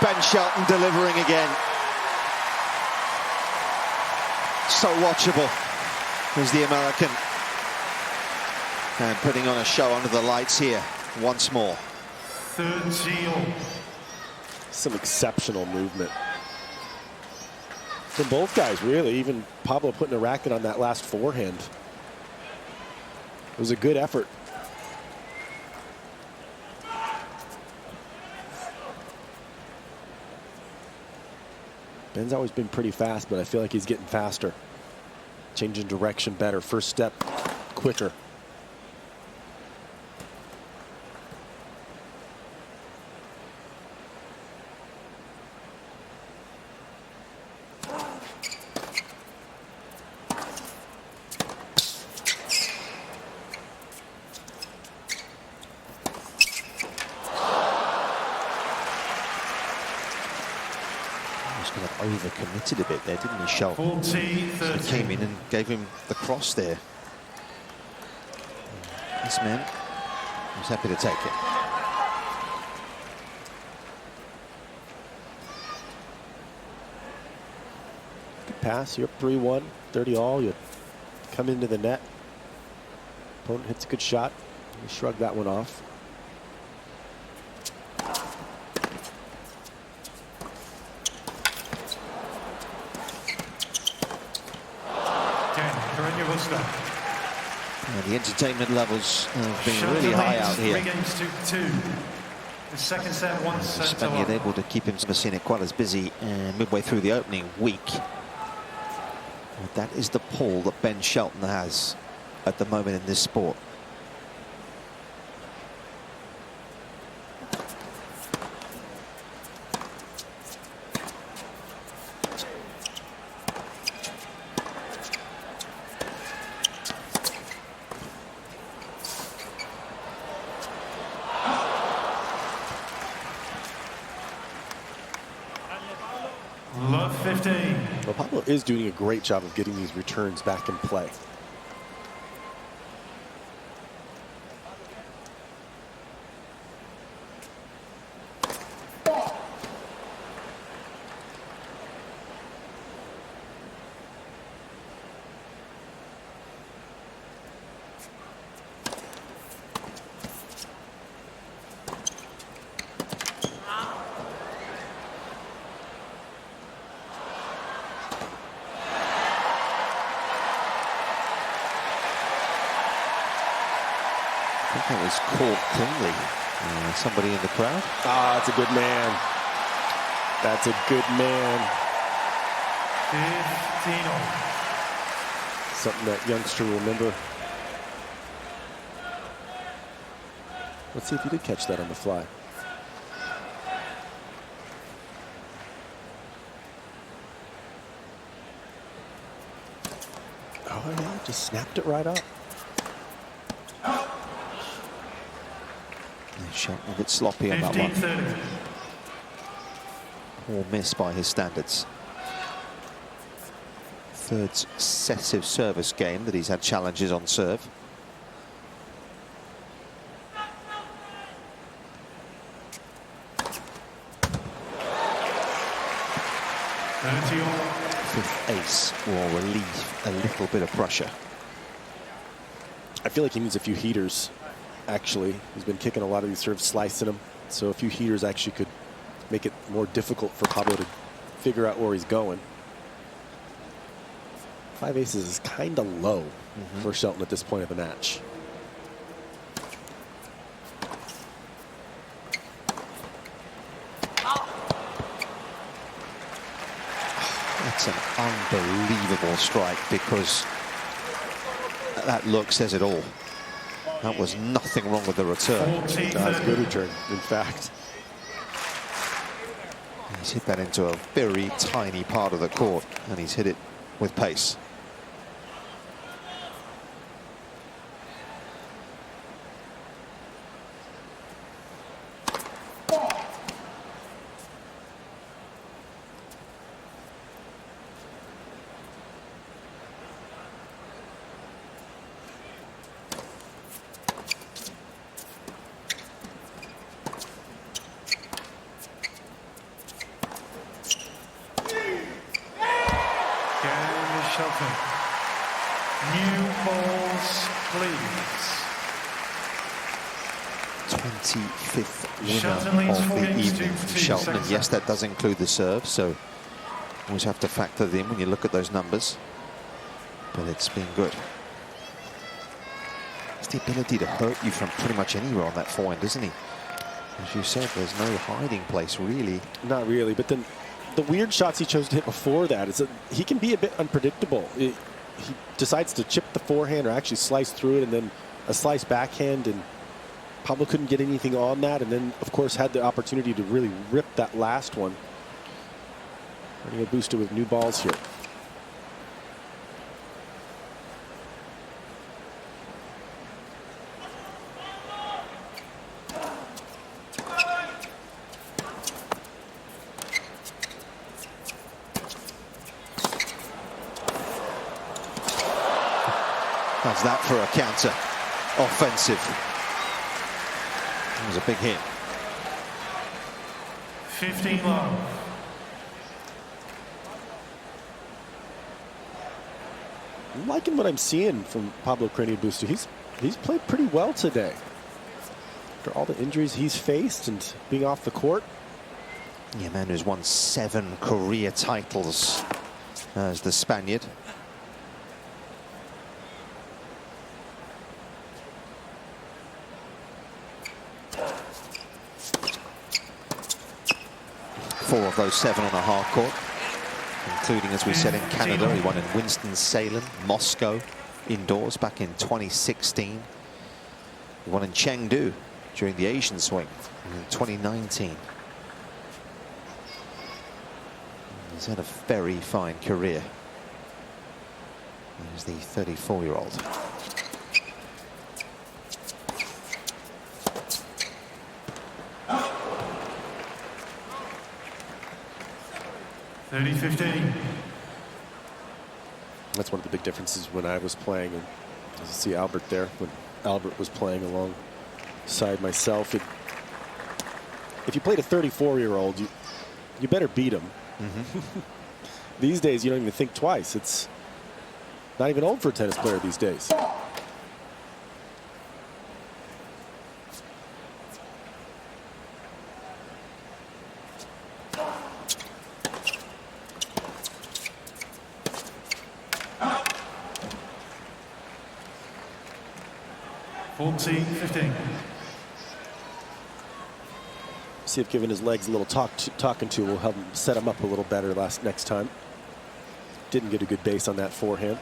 Speaker 1: Ben Shelton delivering again. So watchable is the American. And putting on a show under the lights here once more.
Speaker 3: 30 all.
Speaker 2: Some exceptional movement from both guys, really. Even Pablo putting a racket on that last forehand. It was a good effort. Ben's always been pretty fast, but I feel like he's getting faster. Changing direction better. First step quicker.
Speaker 1: Overcommitted a bit there, didn't he, Shelton?
Speaker 3: 40-30.
Speaker 1: He came in and gave him the cross there. This man was happy to take it.
Speaker 2: Good pass. You're up 3-1, 30 all. You come into the net. Opponent hits a good shot. You shrug that one off.
Speaker 1: The entertainment levels have been really high out here.
Speaker 3: 3 games to 2. The second set, 1 set.
Speaker 1: Spaniard able to keep him quite as busy midway through the opening week. But that is the pull that Ben Shelton has at the moment in this sport.
Speaker 3: Love 15.
Speaker 2: Well, Pablo is doing a great job of getting these returns back in play.
Speaker 1: think that was caught cleanly. Somebody in the crowd.
Speaker 2: Ah, that's a good man. That's a good man.
Speaker 3: 15-all.
Speaker 2: Something that youngster will remember. Let's see if he did catch that on the fly. Oh yeah, just snapped it right up.
Speaker 1: Shelton a bit sloppy on that one.
Speaker 3: 15-30.
Speaker 1: Poor miss by his standards. Third successive service game that he's had challenges on serve. Fifth ace will relieve a little bit of pressure.
Speaker 2: I feel like he needs a few heaters, actually. He's been kicking a lot of these serves, slicing them. So a few heaters actually could make it more difficult for Pablo to figure out where he's going. 5 aces is kind of low for Shelton at this point of the match.
Speaker 1: That's an unbelievable strike, because that look says it all. That was nothing wrong with the return.
Speaker 2: That's a good return, in fact.
Speaker 1: He's hit that into a very tiny part of the court, and he's hit it with pace.
Speaker 3: Shelton. New balls, please.
Speaker 1: 25th
Speaker 3: Shelton
Speaker 1: winner
Speaker 3: leads
Speaker 1: of
Speaker 3: 4
Speaker 1: the
Speaker 3: games
Speaker 1: evening
Speaker 3: to
Speaker 1: from
Speaker 3: 2
Speaker 1: Shelton. And
Speaker 3: sets
Speaker 1: yes,
Speaker 3: up.
Speaker 1: that does include the serve, so always have to factor that in when you look at those numbers. But it's been good. It's the ability to hurt you from pretty much anywhere on that forehand, isn't he? As you said, there's no hiding place, really.
Speaker 2: Not really, but then the weird shots he chose to hit before that is that he can be a bit unpredictable. He decides to chip the forehand or actually slice through it, and then a slice backhand, and Pablo couldn't get anything on that, and then of course had the opportunity to really rip that last one. Carreno Busta with new balls here.
Speaker 1: How's that for a counter? Offensive. That was a big hit.
Speaker 3: 15 love.
Speaker 2: I'm liking what I'm seeing from Pablo Carreno Busta. He's played pretty well today. After all the injuries he's faced and being off the court.
Speaker 1: Yeah, man who's won 7 career titles as the Spaniard. Four of those 7 on a hard court, including, as we said, in Canada. He won in Winston-Salem, Moscow, indoors back in 2016. He won in Chengdu during the Asian Swing in 2019. He's had a very fine career. He's the 34-year-old.
Speaker 2: That's one of the big differences when I was playing, and as you see Albert there, when Albert was playing alongside myself. If you played a 34-year-old, you better beat him. These days, you don't even think twice. It's not even old for a tennis player these days.
Speaker 3: 14-15.
Speaker 2: See if giving his legs a little talking to will help him set him up a little better next time. Didn't get a good base on that forehand.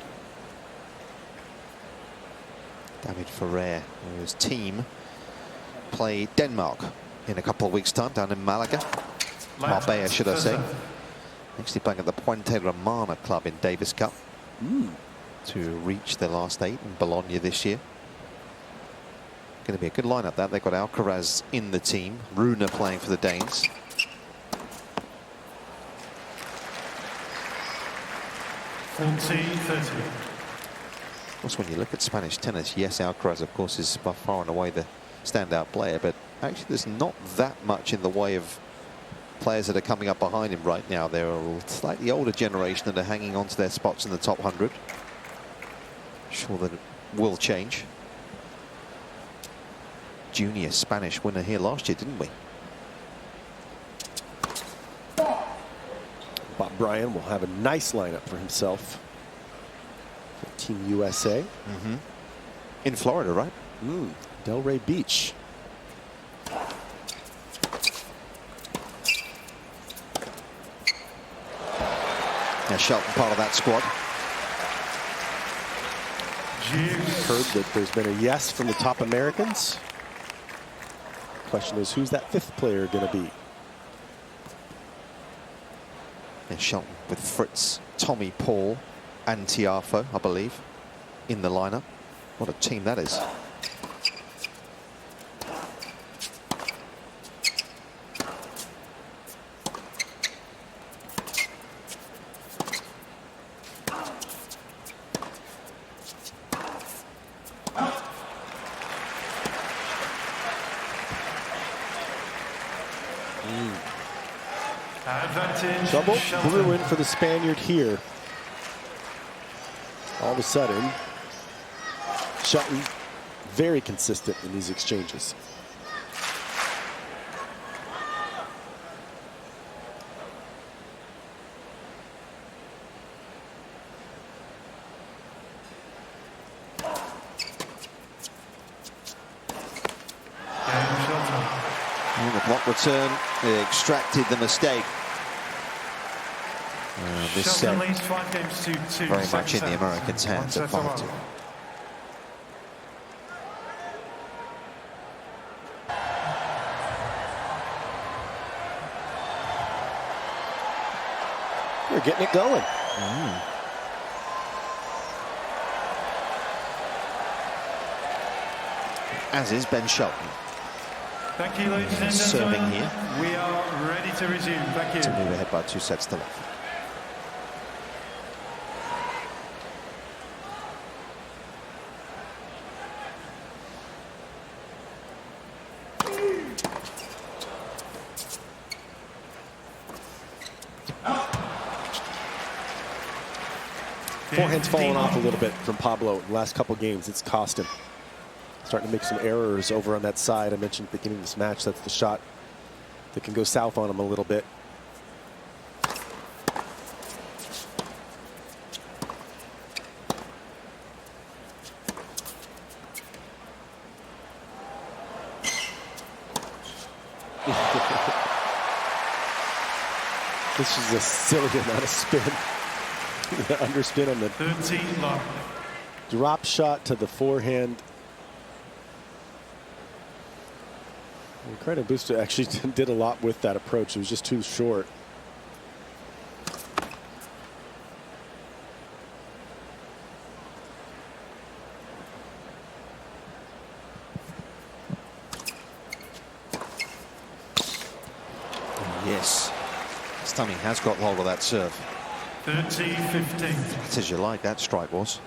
Speaker 1: David Ferrer, whose team play Denmark in a couple of weeks' time down in Malaga. Marbella, should I say. Actually playing at the Puente Romana club in Davis Cup to reach the last 8 in Bologna this year. Going to be a good lineup that. They've got Alcaraz in the team. Rune playing for the Danes. Of course, when you look at Spanish tennis, yes, Alcaraz, of course, is by far and away the standout player, but actually there's not that much in the way of players that are coming up behind him right now. They're a slightly older generation that are hanging on to their spots in the top 100. Sure that it will change. Junior Spanish winner here last year, didn't we?
Speaker 2: Bob Bryan will have a nice lineup for himself. For Team USA.
Speaker 1: In Florida, right?
Speaker 2: Delray Beach.
Speaker 1: Yeah, Shelton part of that squad.
Speaker 2: Heard that there's been a yes from the top Americans. Question is, who's that 5th player going to be?
Speaker 1: And Shelton with Fritz, Tommy Paul, and Tiafo, I believe, in the lineup. What a team that is.
Speaker 2: Trouble brewing for the Spaniard here. All of a sudden, Shelton very consistent in these exchanges.
Speaker 1: And the block return, they extracted the mistake. This set very much in the Americans' hands at 5-2.
Speaker 2: They're getting it going.
Speaker 1: As is Ben Shelton.
Speaker 3: Thank you, ladies and
Speaker 1: Serving
Speaker 3: gentlemen.
Speaker 1: here.
Speaker 3: We are ready to resume. Thank you.
Speaker 1: To move ahead by 2 sets to love.
Speaker 2: Forehand's fallen off a little bit from Pablo in the last couple games. It's cost him. Starting to make some errors over on that side. I mentioned at the beginning of this match, that's the shot that can go south on him a little bit. This is a silly amount of spin. The underspin on the
Speaker 3: 13 love.
Speaker 2: Drop shot to the forehand. Carreno Busta actually did a lot with that approach. It was just too short.
Speaker 1: Yes. Stunning has got hold of that serve.
Speaker 3: 30-15.
Speaker 1: That's as you like that strike was.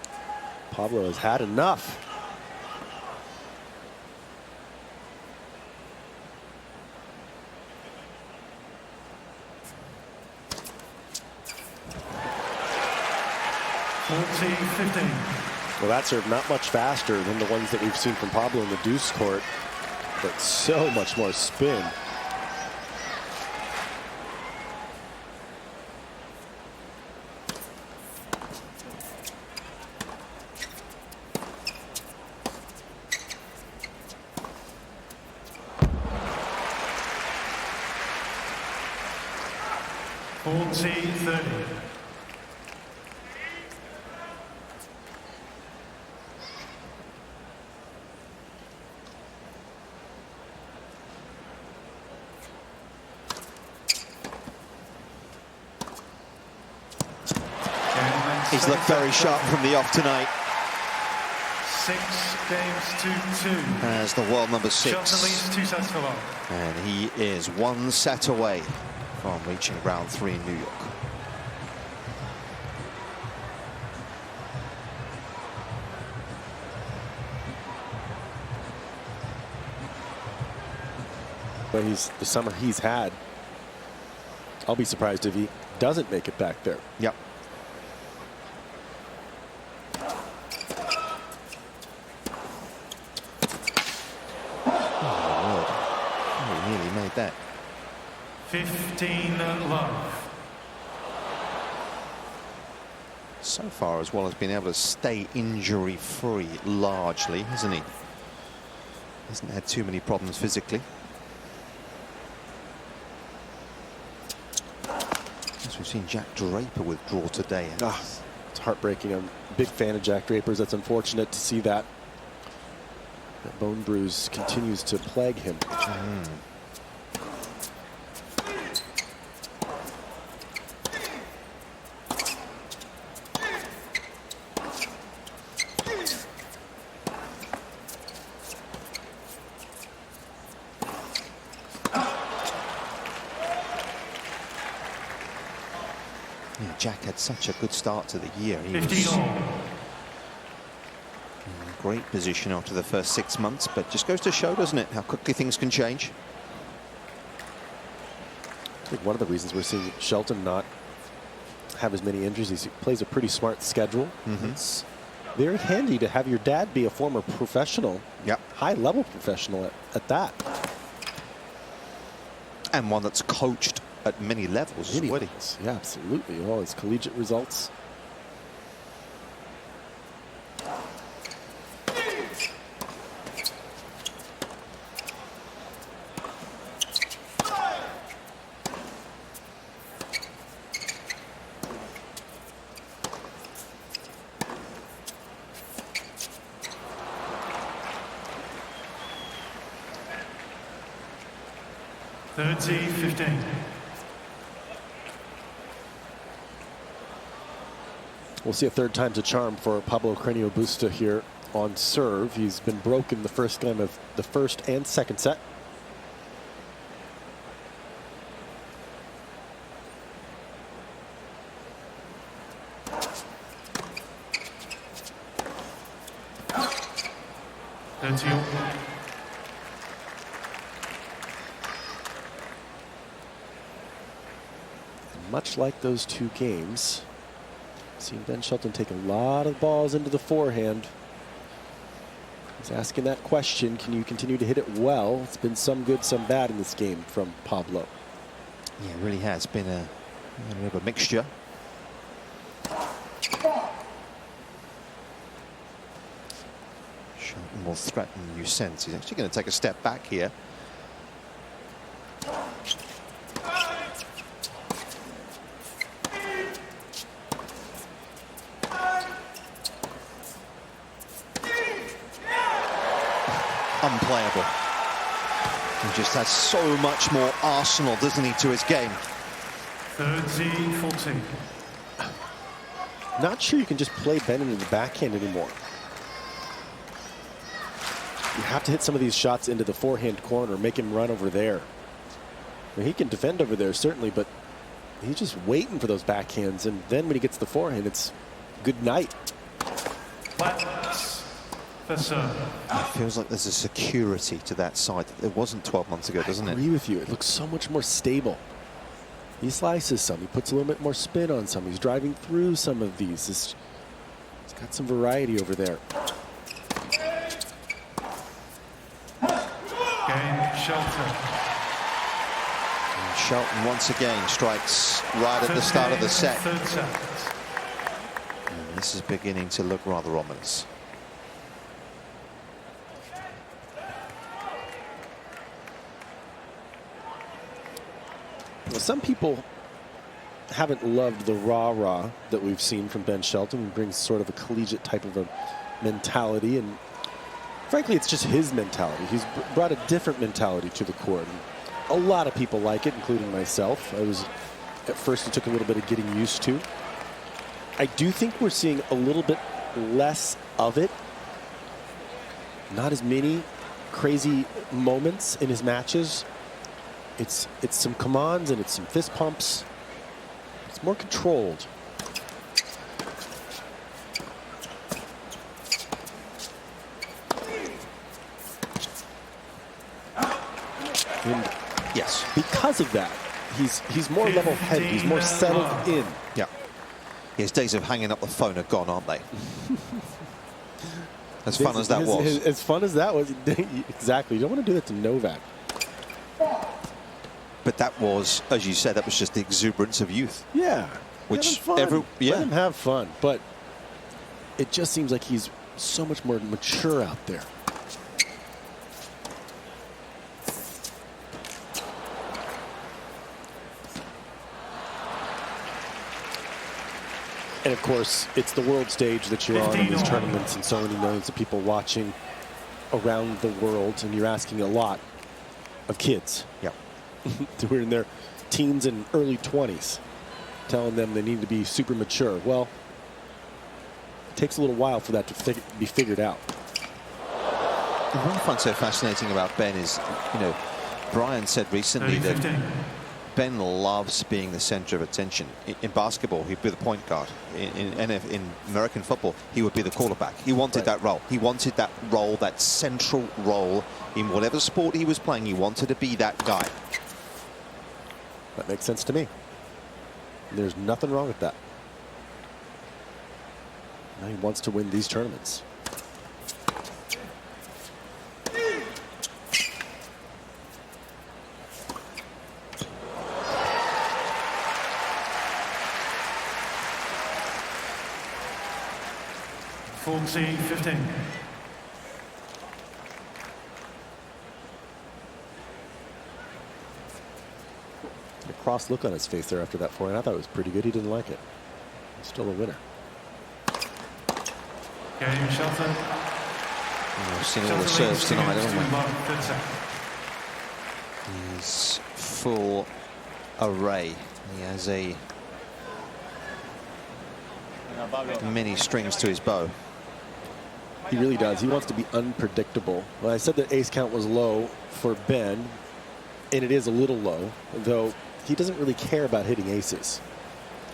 Speaker 2: Pablo has had enough. Well, that serve not much faster than the ones that we've seen from Pablo in the deuce court, but so much more spin.
Speaker 3: 40-30.
Speaker 1: He's looked very sharp from the off tonight.
Speaker 3: 6-2.
Speaker 1: As the world number 6.
Speaker 3: Shelton leads 2 sets for love.
Speaker 1: And he is 1 set away from reaching round 3 in New York.
Speaker 2: But the summer he's had, I'll be surprised if he doesn't make it back there.
Speaker 1: Yep. That
Speaker 3: 15 love.
Speaker 1: So far, as well as being able to stay injury free largely, hasn't he? Hasn't had too many problems physically. As we've seen Jack Draper withdraw today.
Speaker 2: It's heartbreaking. I'm a big fan of Jack Draper's. That's unfortunate to see that. That bone bruise continues to plague him.
Speaker 1: Jack had such a good start to the year. He was in great position after the first 6 months, but just goes to show, doesn't it, how quickly things can change.
Speaker 2: I think one of the reasons we're seeing Shelton not have as many injuries is he plays a pretty smart schedule. It's very handy to have your dad be a former professional, high-level professional at that.
Speaker 1: And one that's coached at many levels already.
Speaker 2: Yeah, absolutely. All his collegiate results. We'll see a third time's a charm for Pablo Carreno Busta here on serve. He's been broken the first game of the first and second set. Much like those 2 games, seen Ben Shelton take a lot of balls into the forehand. He's asking that question, can you continue to hit it well? It's been some good, some bad in this game from Pablo.
Speaker 1: Yeah, it really has been a bit of a mixture. Shelton will threaten you sense. He's actually going to take a step back here. Unplayable. He just has so much more arsenal, doesn't he, to his game.
Speaker 3: 30-14.
Speaker 2: Not sure you can just play Ben into the backhand anymore. You have to hit some of these shots into the forehand corner, make him run over there. I mean, he can defend over there, certainly, but he's just waiting for those backhands, and then when he gets the forehand, it's good night.
Speaker 1: It feels like there's a security to that side that there wasn't 12 months ago, doesn't it?
Speaker 2: I agree with you. It looks so much more stable. He slices some. He puts a little bit more spin on some. He's driving through some of these. He's got some variety over there.
Speaker 3: Game Shelton.
Speaker 1: And Shelton once again strikes right at the start of the set. And this is beginning to look rather ominous.
Speaker 2: Well, some people haven't loved the rah-rah that we've seen from Ben Shelton. He brings sort of a collegiate type of a mentality, and frankly, it's just his mentality. He's brought a different mentality to the court. And a lot of people like it, including myself. At first, it took a little bit of getting used to. I do think we're seeing a little bit less of it. Not as many crazy moments in his matches. It's some commands and it's some fist pumps. It's more controlled. And
Speaker 1: Yes.
Speaker 2: because of that, he's more level-headed. He's more settled in.
Speaker 1: Yeah. His days of hanging up the phone are gone, aren't they? As fun as that was.
Speaker 2: As fun as that was, exactly. You don't want to do that to Novak.
Speaker 1: But that was, as you said, that was just the exuberance of youth.
Speaker 2: Yeah.
Speaker 1: Which
Speaker 2: Let him have fun. But it just seems like he's so much more mature out there. And of course, it's the world stage that you're on in these tournaments, and so many millions of people watching around the world, and you're asking a lot of kids.
Speaker 1: Yeah.
Speaker 2: Who are in their teens and early 20s, telling them they need to be super mature. Well, it takes a little while for that to be figured out.
Speaker 1: What I find so fascinating about Ben is, you know, Brian said recently that Ben loves being the center of attention. In basketball, he'd be the point guard. In American football, he would be the quarterback. He wanted that role. He wanted that role, that central role in whatever sport he was playing. He wanted to be that guy.
Speaker 2: That makes sense to me. There's nothing wrong with that. Now he wants to win these tournaments.
Speaker 3: Fourteen, 15.
Speaker 2: A cross look on his face there after that forehand. I thought it was pretty good. He didn't like it. He's still a winner.
Speaker 3: Game Shelton.
Speaker 1: We've seen all the serves tonight, haven't we? He's full array. He has many strings to his bow.
Speaker 2: He really does. He wants to be unpredictable. Well, I said that ace count was low for Ben, and it is a little low, though he doesn't really care about hitting aces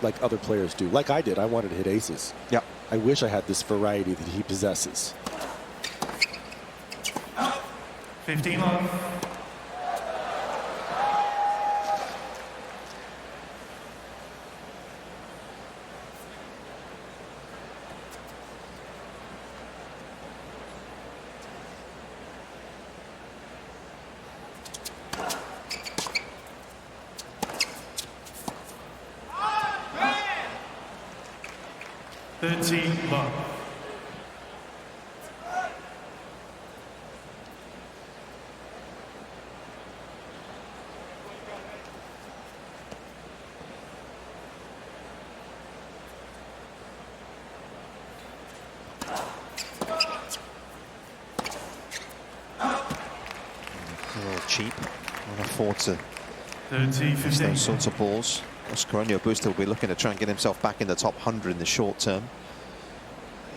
Speaker 2: like other players do. Like I did. I wanted to hit aces.
Speaker 1: Yep.
Speaker 2: I wish I had this variety that he possesses.
Speaker 3: 15 love. Love.
Speaker 1: A little cheap. Can't afford to
Speaker 3: 30-15.
Speaker 1: those sorts of balls. Carreno Busta will be looking to try and get himself back in the top 100 in the short term.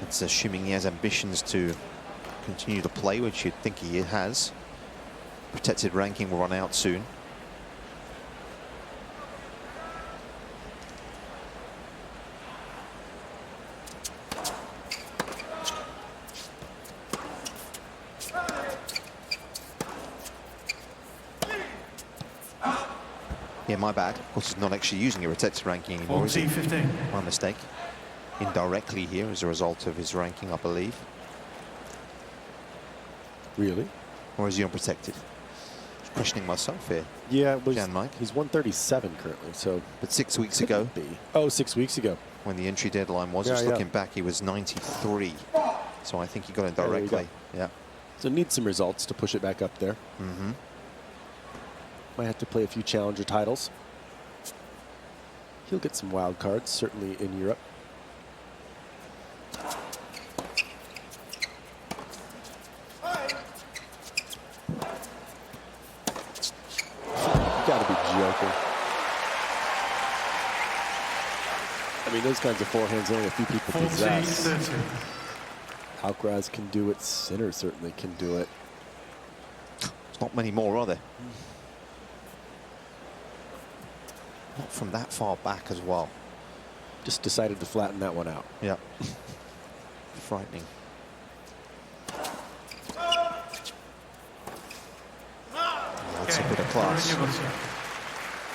Speaker 1: It's assuming he has ambitions to continue to play, which you'd think he has. Protected ranking will run out soon. Yeah, my bad. Of course, he's not actually using a protected ranking anymore, is he?
Speaker 3: 14-15.
Speaker 1: My mistake. Indirectly here as a result of his ranking, I believe.
Speaker 2: Really?
Speaker 1: Or is he unprotected? Just questioning myself here.
Speaker 2: Yeah, it was,
Speaker 1: Jannik.
Speaker 2: he's 137 currently, so.
Speaker 1: But 6 weeks ago,
Speaker 2: Oh, 6 weeks ago.
Speaker 1: when the entry deadline was, just looking back, he was 93. So I think he got in
Speaker 2: There you
Speaker 1: directly.
Speaker 2: go.
Speaker 1: Yeah.
Speaker 2: So needs some results to push it back up there.
Speaker 1: Mm-hmm.
Speaker 2: Might have to play a few challenger titles. He'll get some wild cards, certainly in Europe. You gotta be joking. I mean, those kinds of forehands only a few people possess. Alcaraz can do it. Sinner certainly can do it.
Speaker 1: There's not many more, are there? Not from that far back as well.
Speaker 2: Just decided to flatten that one out.
Speaker 1: Yeah. Frightening. That's a bit of class.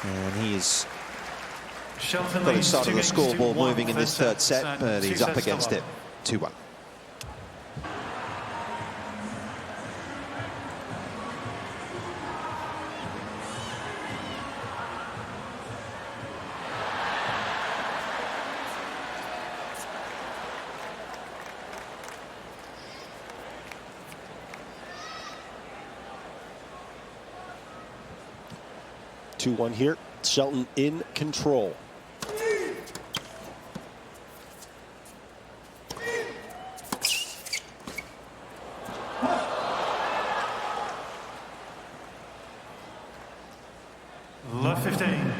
Speaker 1: And he's got his side of the scoreboard moving in this third set, but he's up against it. 2-1.
Speaker 2: Two-one here. Shelton in control.
Speaker 3: Love 15.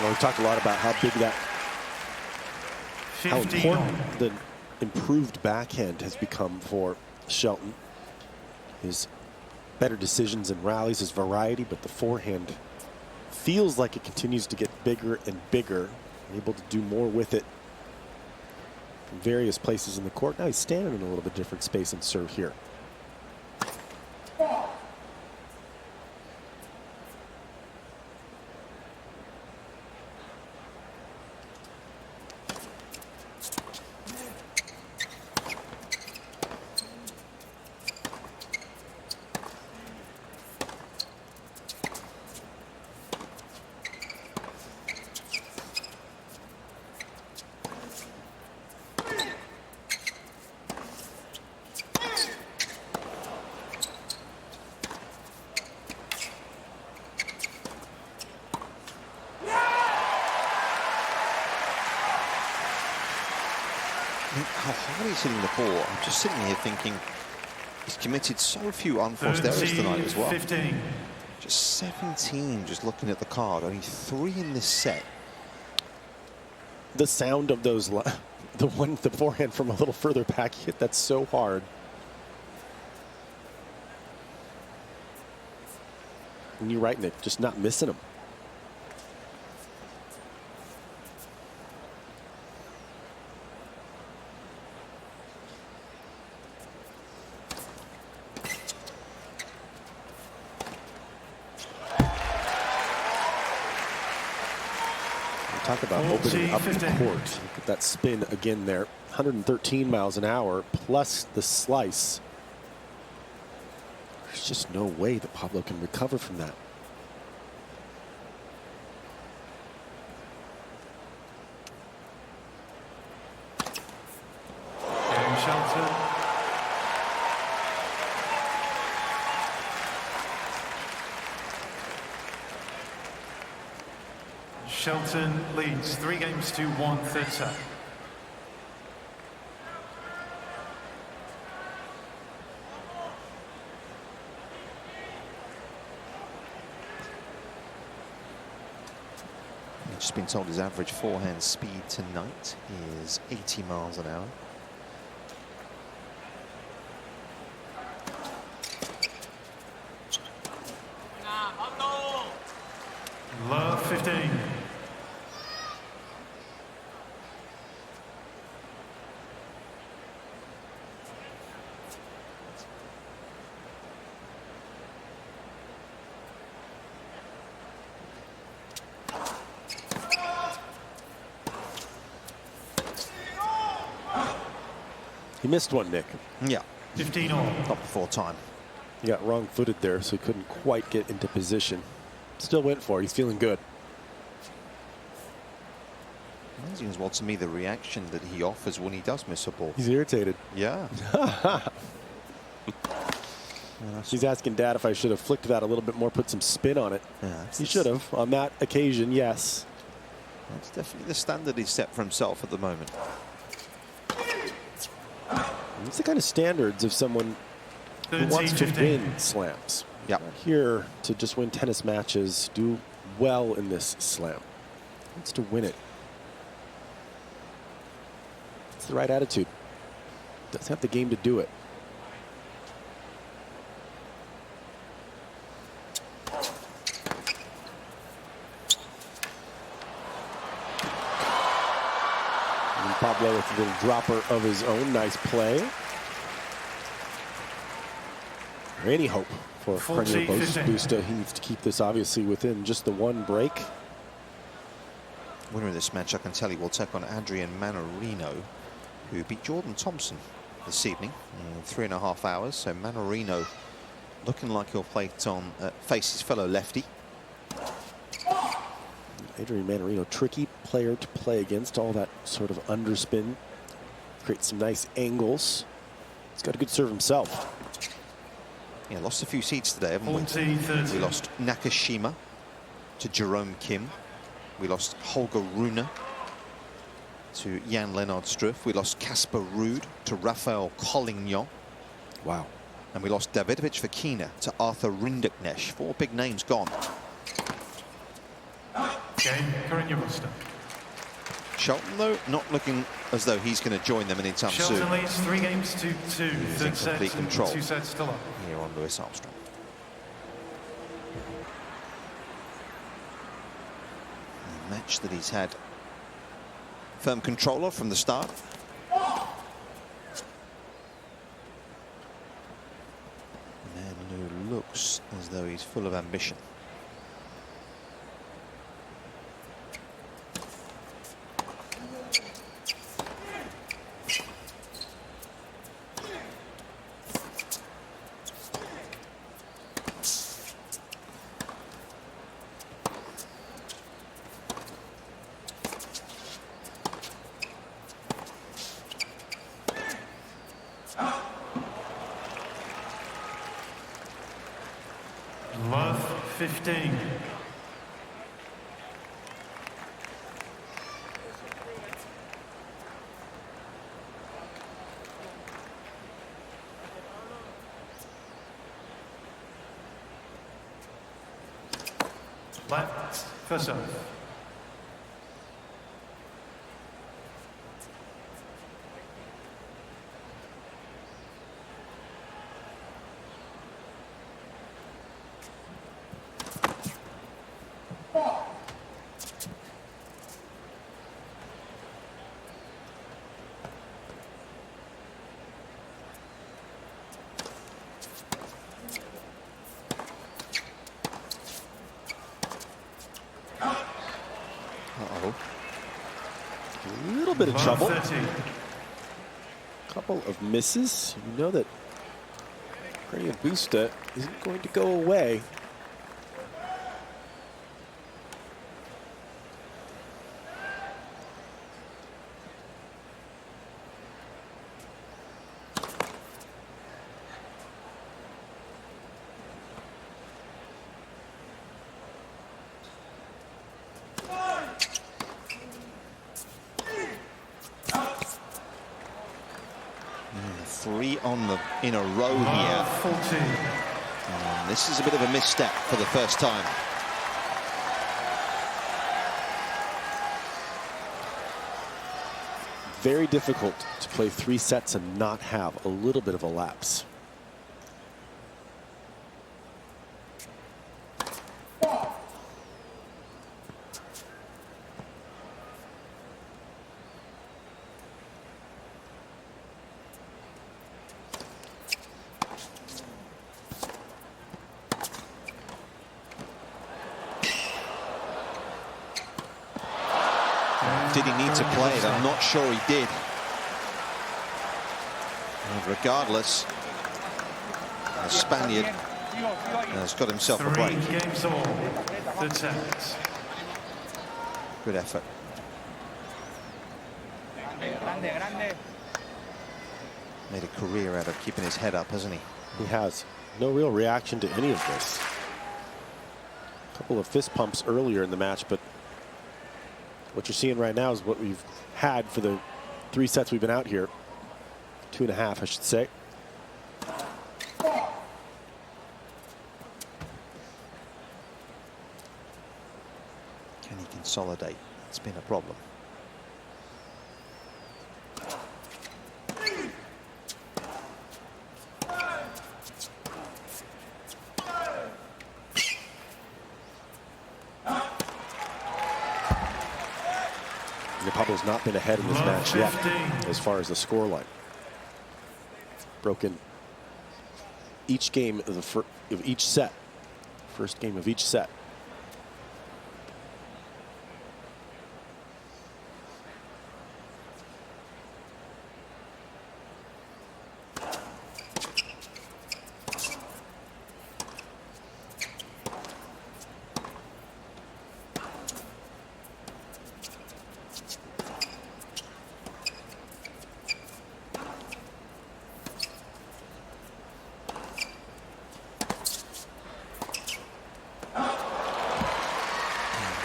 Speaker 2: We talked a lot about how big that, how important the improved backhand has become for Shelton. His better decisions and rallies, his variety, but the forehand feels like it continues to get bigger and bigger, able to do more with it in various places in the court. Now he's standing in a little bit different space and serve here.
Speaker 1: How hard he's hitting the ball. I'm just sitting here thinking he's committed so few unforced errors tonight as well.
Speaker 3: 15.
Speaker 1: Just 17, just looking at the card. Only 3 in this set.
Speaker 2: The sound of those, the forehand from a little further back hit, that's so hard. And you're right, Nick, just not missing them. Talk about opening up the court. Look at that spin again there. 113 miles an hour plus the slice. There's just no way that Pablo can recover from that.
Speaker 3: Ben Shelton. Shelton leads 3 games to 1 third set.
Speaker 1: I've just been told his average forehand speed tonight is 80 miles an hour.
Speaker 3: Love 15.
Speaker 2: He missed one, Nick.
Speaker 1: Yeah.
Speaker 3: 15 all.
Speaker 1: Not before time.
Speaker 2: He got wrong-footed there, so he couldn't quite get into position. Still went for it. He's feeling good.
Speaker 1: Amazing as well to me the reaction that he offers when he does miss a ball.
Speaker 2: He's irritated.
Speaker 1: Yeah.
Speaker 2: He's asking Dad if I should have flicked that a little bit more, put some spin on it.
Speaker 1: Yeah,
Speaker 2: He should have. On that occasion, yes.
Speaker 1: That's definitely the standard he's set for himself at the moment.
Speaker 2: It's the kind of standards of someone who wants to win slams.
Speaker 1: Yep.
Speaker 2: Not here to just win tennis matches, do well in this slam. Wants to win it. It's the right attitude. Does have the game to do it. And Pablo with a little dropper of his own. Nice play. Any hope for Carreno Busta? He needs to keep this obviously within just the one break.
Speaker 1: Winner of this match, I can tell you, will take on Adrian Mannarino, who beat Jordan Thompson this evening in 3.5 hours. So Mannarino looking like he'll face his fellow lefty.
Speaker 2: Adrian Mannarino, tricky player to play against. All that sort of underspin, creates some nice angles. He's got a good serve himself.
Speaker 1: Yeah, lost a few seeds today, haven't we?
Speaker 3: 40-30.
Speaker 1: We lost Nakashima to Jerome Kim. We lost Holger Rune to Jan Lennard Struff. We lost Casper Ruud to Rafael Collignon.
Speaker 2: Wow.
Speaker 1: And we lost Davidovich Fokina to Arthur Rindiknesh. 4 big names gone.
Speaker 3: Game, Carreno Busta.
Speaker 1: Shelton, though, not looking as though he's going to join them anytime soon.
Speaker 3: Shelton leads 3 games to 2. Third set
Speaker 1: complete control.
Speaker 3: 2 sets still up.
Speaker 1: Here on Lewis Armstrong. A match that he's had firm control of from the start. A man who looks as though he's full of ambition.
Speaker 3: Love 15. Left for serve.
Speaker 2: A little bit of trouble.
Speaker 3: 30.
Speaker 2: Couple of misses. You know that Carreno Busta isn't going to go away.
Speaker 1: In a row here.
Speaker 3: 14.
Speaker 1: And this is a bit of a misstep for the first time.
Speaker 2: Very difficult to play 3 sets and not have a little bit of a lapse.
Speaker 1: Did he need to play it? I'm not sure he did. And regardless, the Spaniard has got himself a break.
Speaker 3: 3 games all. Third set.
Speaker 1: Good effort. Made a career out of keeping his head up, hasn't he?
Speaker 2: He has. No real reaction to any of this. A couple of fist pumps earlier in the match, but what you're seeing right now is what we've had for the 3 sets we've been out here. 2.5, I should say.
Speaker 1: Can he consolidate? It's been a problem.
Speaker 2: Pablo's not been ahead in this match yet as far as the scoreline. Broken each game of each set. First game of each set.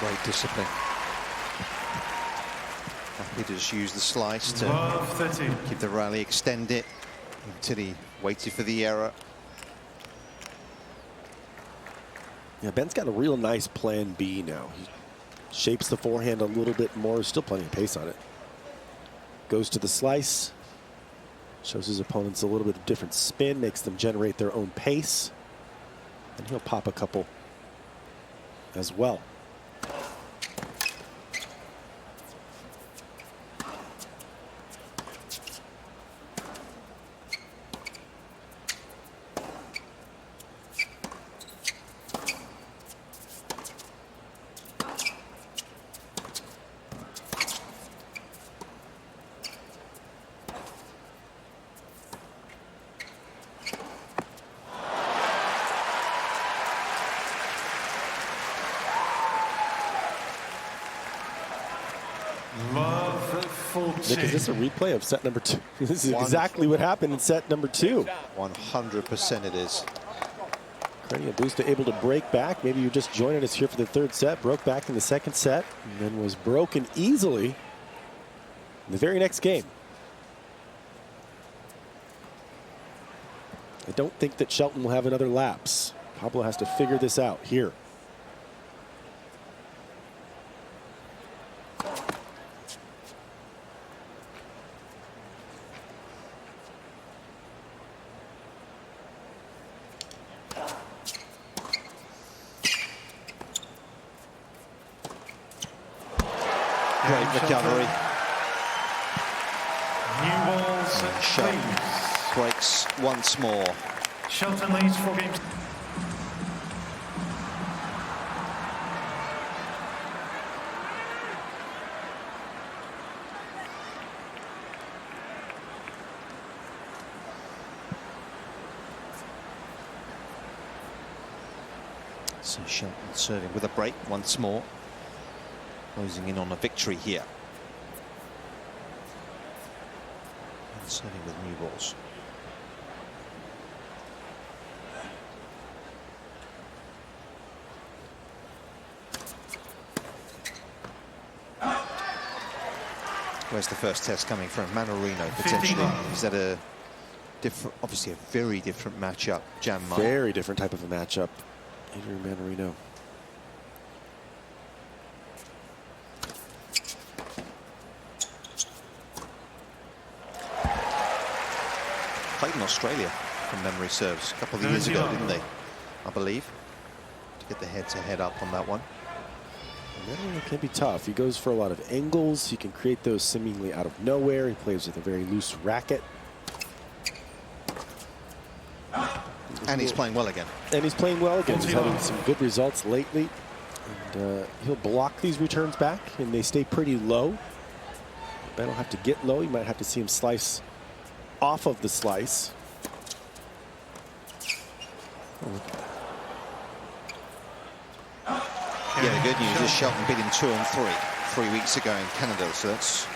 Speaker 1: Great discipline. Happy to just use the slice to keep the rally, extend it until he waited for the error.
Speaker 2: Yeah, Ben's got a real nice plan B now. He shapes the forehand a little bit more. There's still plenty of pace on it. Goes to the slice. Shows his opponents a little bit of different spin, makes them generate their own pace. And he'll pop a couple as well. Nick, is this a replay of set number 2? This is exactly what happened in set number 2.
Speaker 1: 100% it is.
Speaker 2: Carreno Busta able to break back. Maybe you're just joining us here for the 3rd set. Broke back in the 2nd set and then was broken easily in the very next game. I don't think that Shelton will have another lapse. Pablo has to figure this out here.
Speaker 1: Great recovery.
Speaker 3: New balls,
Speaker 1: Shelton
Speaker 3: please.
Speaker 1: breaks once more.
Speaker 3: Shelton leads 4 games.
Speaker 1: So Shelton serving with a break once more. Closing in on a victory here. And serving with new balls. Where's the first test coming from? Aryna potentially. Is that a different, obviously a very different matchup, Jannik?
Speaker 2: Very different type of a matchup. Aryna.
Speaker 1: Played in Australia, from memory serves, a couple of years ago, didn't they? I believe. To get the head-to-head up on that one.
Speaker 2: And it can be tough. He goes for a lot of angles. He can create those seemingly out of nowhere. He plays with a very loose racket.
Speaker 1: And he's playing well again.
Speaker 2: And he's playing well again. He's having some good results lately. And he'll block these returns back, and they stay pretty low. Ben will have to get low. You might have to see him slice off of the slice.
Speaker 1: Yeah, the good news is Shelton beat him 2-3 weeks ago in Canada, so that's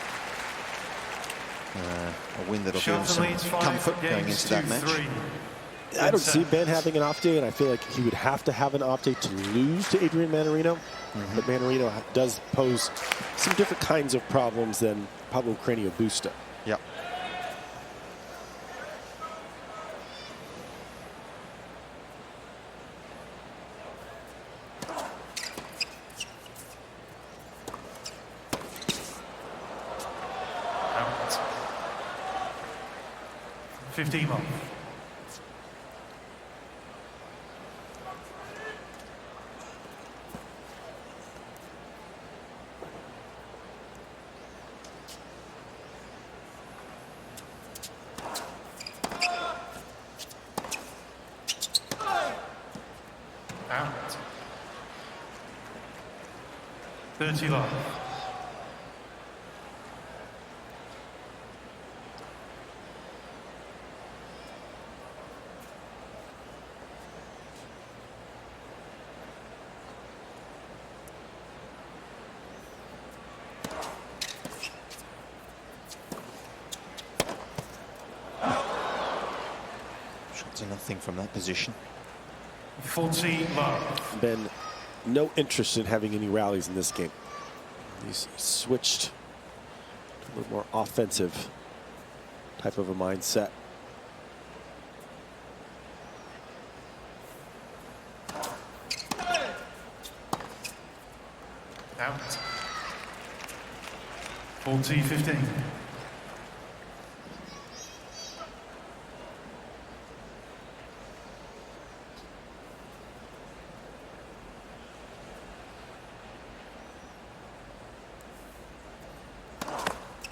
Speaker 1: a win that'll give him some comfort going into that match.
Speaker 2: I don't see Ben having an off day, and I feel like he would have to have an off day to lose to Adrian Mannarino. But Mannarino does pose some different kinds of problems than Pablo Carreno Busta.
Speaker 1: Yep.
Speaker 3: Out. 15 more. Out. 30 love.
Speaker 1: Shots are nothing from that position.
Speaker 3: 40 love.
Speaker 2: Ben, no interest in having any rallies in this game. He's switched to a little more offensive type of a mindset.
Speaker 3: Out. 40-15.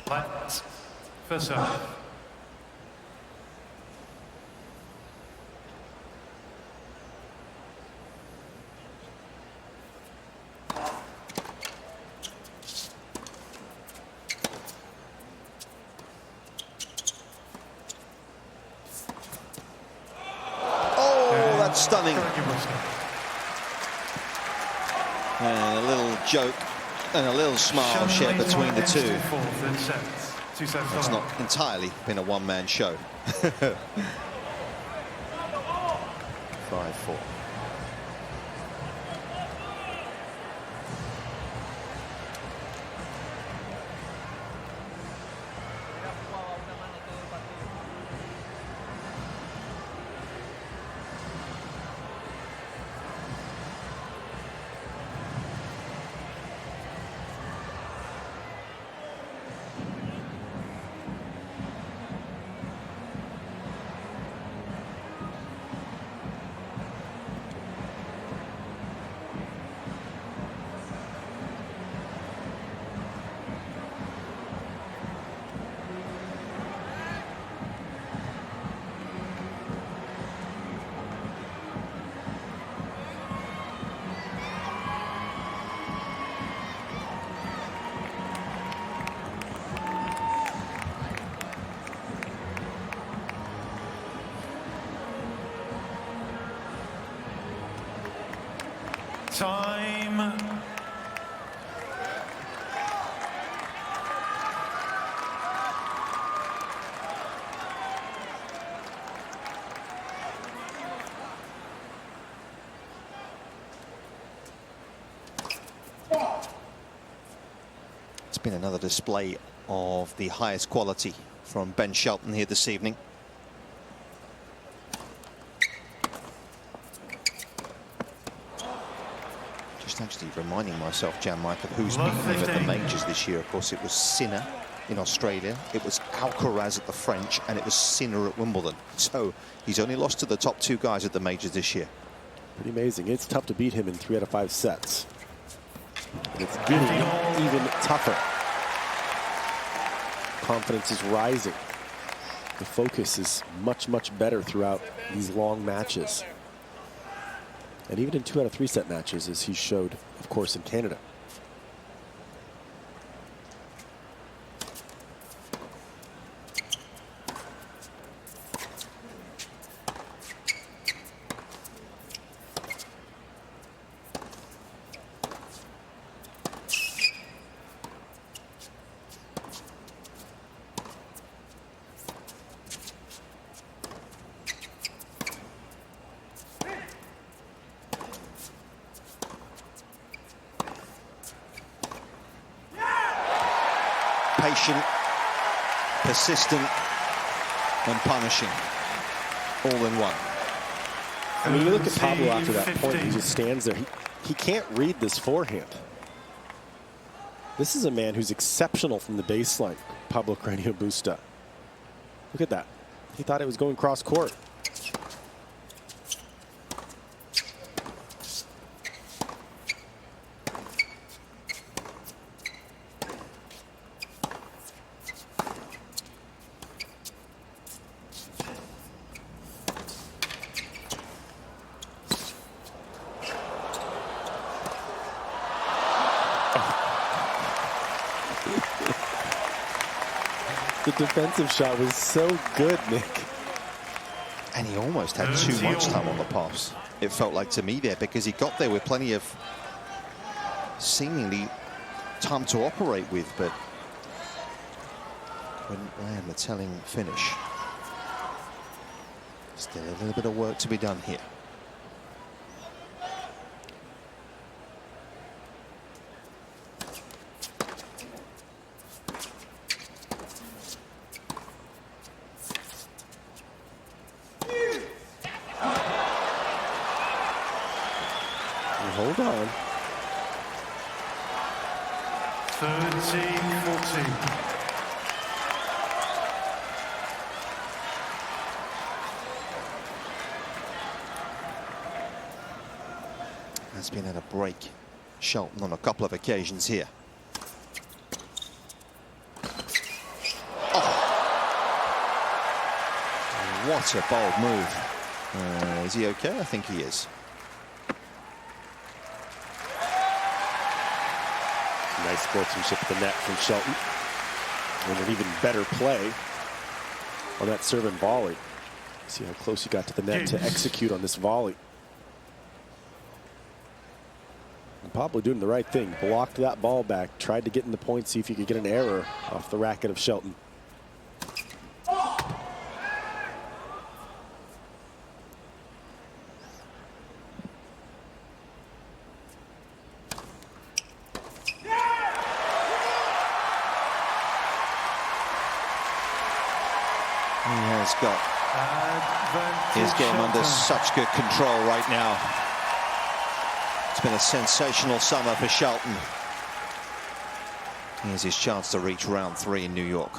Speaker 3: Left. First serve.
Speaker 1: Oh, that's stunning. And a little joke and a little smile shared between the two. It's not entirely been a one-man show. 5-4.
Speaker 3: Time.
Speaker 1: It's been another display of the highest quality from Ben Shelton here this evening. Just actually reminding myself, Jannik, of who's beaten him at the majors this year. Of course, it was Sinner in Australia, it was Alcaraz at the French, and it was Sinner at Wimbledon. So he's only lost to the top two guys at the majors this year.
Speaker 2: Pretty amazing. It's tough to beat him in 3 out of 5 sets. And it's getting even tougher. Confidence is rising. The focus is much, much better throughout these long matches. And even in 2 out of 3 set matches, as he showed, of course, in Canada.
Speaker 1: Patient, persistent, and punishing. All in one.
Speaker 2: I mean, you look at Pablo after that point, he just stands there. He can't read this forehand. This is a man who's exceptional from the baseline, Pablo Carreno Busta. Look at that. He thought it was going cross court. The defensive shot was so good, Nick.
Speaker 1: And he almost had too much time on the pass, it felt like to me there, because he got there with plenty of seemingly time to operate with, but couldn't land the telling finish. Still a little bit of work to be done here.
Speaker 2: Hold on.
Speaker 3: 13-14.
Speaker 1: Has been at a break, Shelton, on a couple of occasions here. Oh. What a bold move. Is he okay? I think he is.
Speaker 2: Nice sportsmanship at the net from Shelton. And an even better play on that serve and volley. See how close he got to the net to execute on this volley. And Pablo doing the right thing. Blocked that ball back. Tried to get in the point, see if he could get an error off the racket of Shelton.
Speaker 1: He has got his game under such good control right now. It's been a sensational summer for Shelton. Here's his chance to reach round 3 in New York.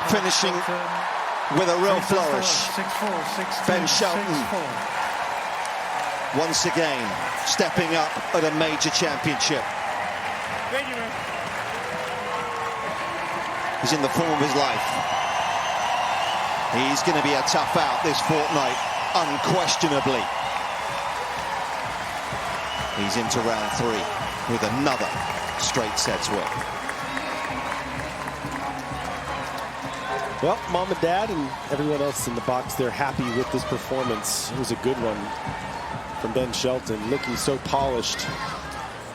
Speaker 1: Finishing with a real flourish. Ben Shelton once again stepping up at a major championship.
Speaker 4: Thank you, man.
Speaker 1: He's in the form of his life. He's going to be a tough out this fortnight, unquestionably. He's into round 3 with another straight sets win.
Speaker 2: Well, Mom and Dad and everyone else in the box, they're happy with this performance. It was a good one from Ben Shelton, looking so polished.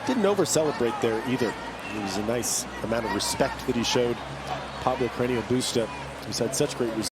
Speaker 2: Didn't over-celebrate there either. It was a nice amount of respect that he showed Pablo Carreno Busta, who's had such great results.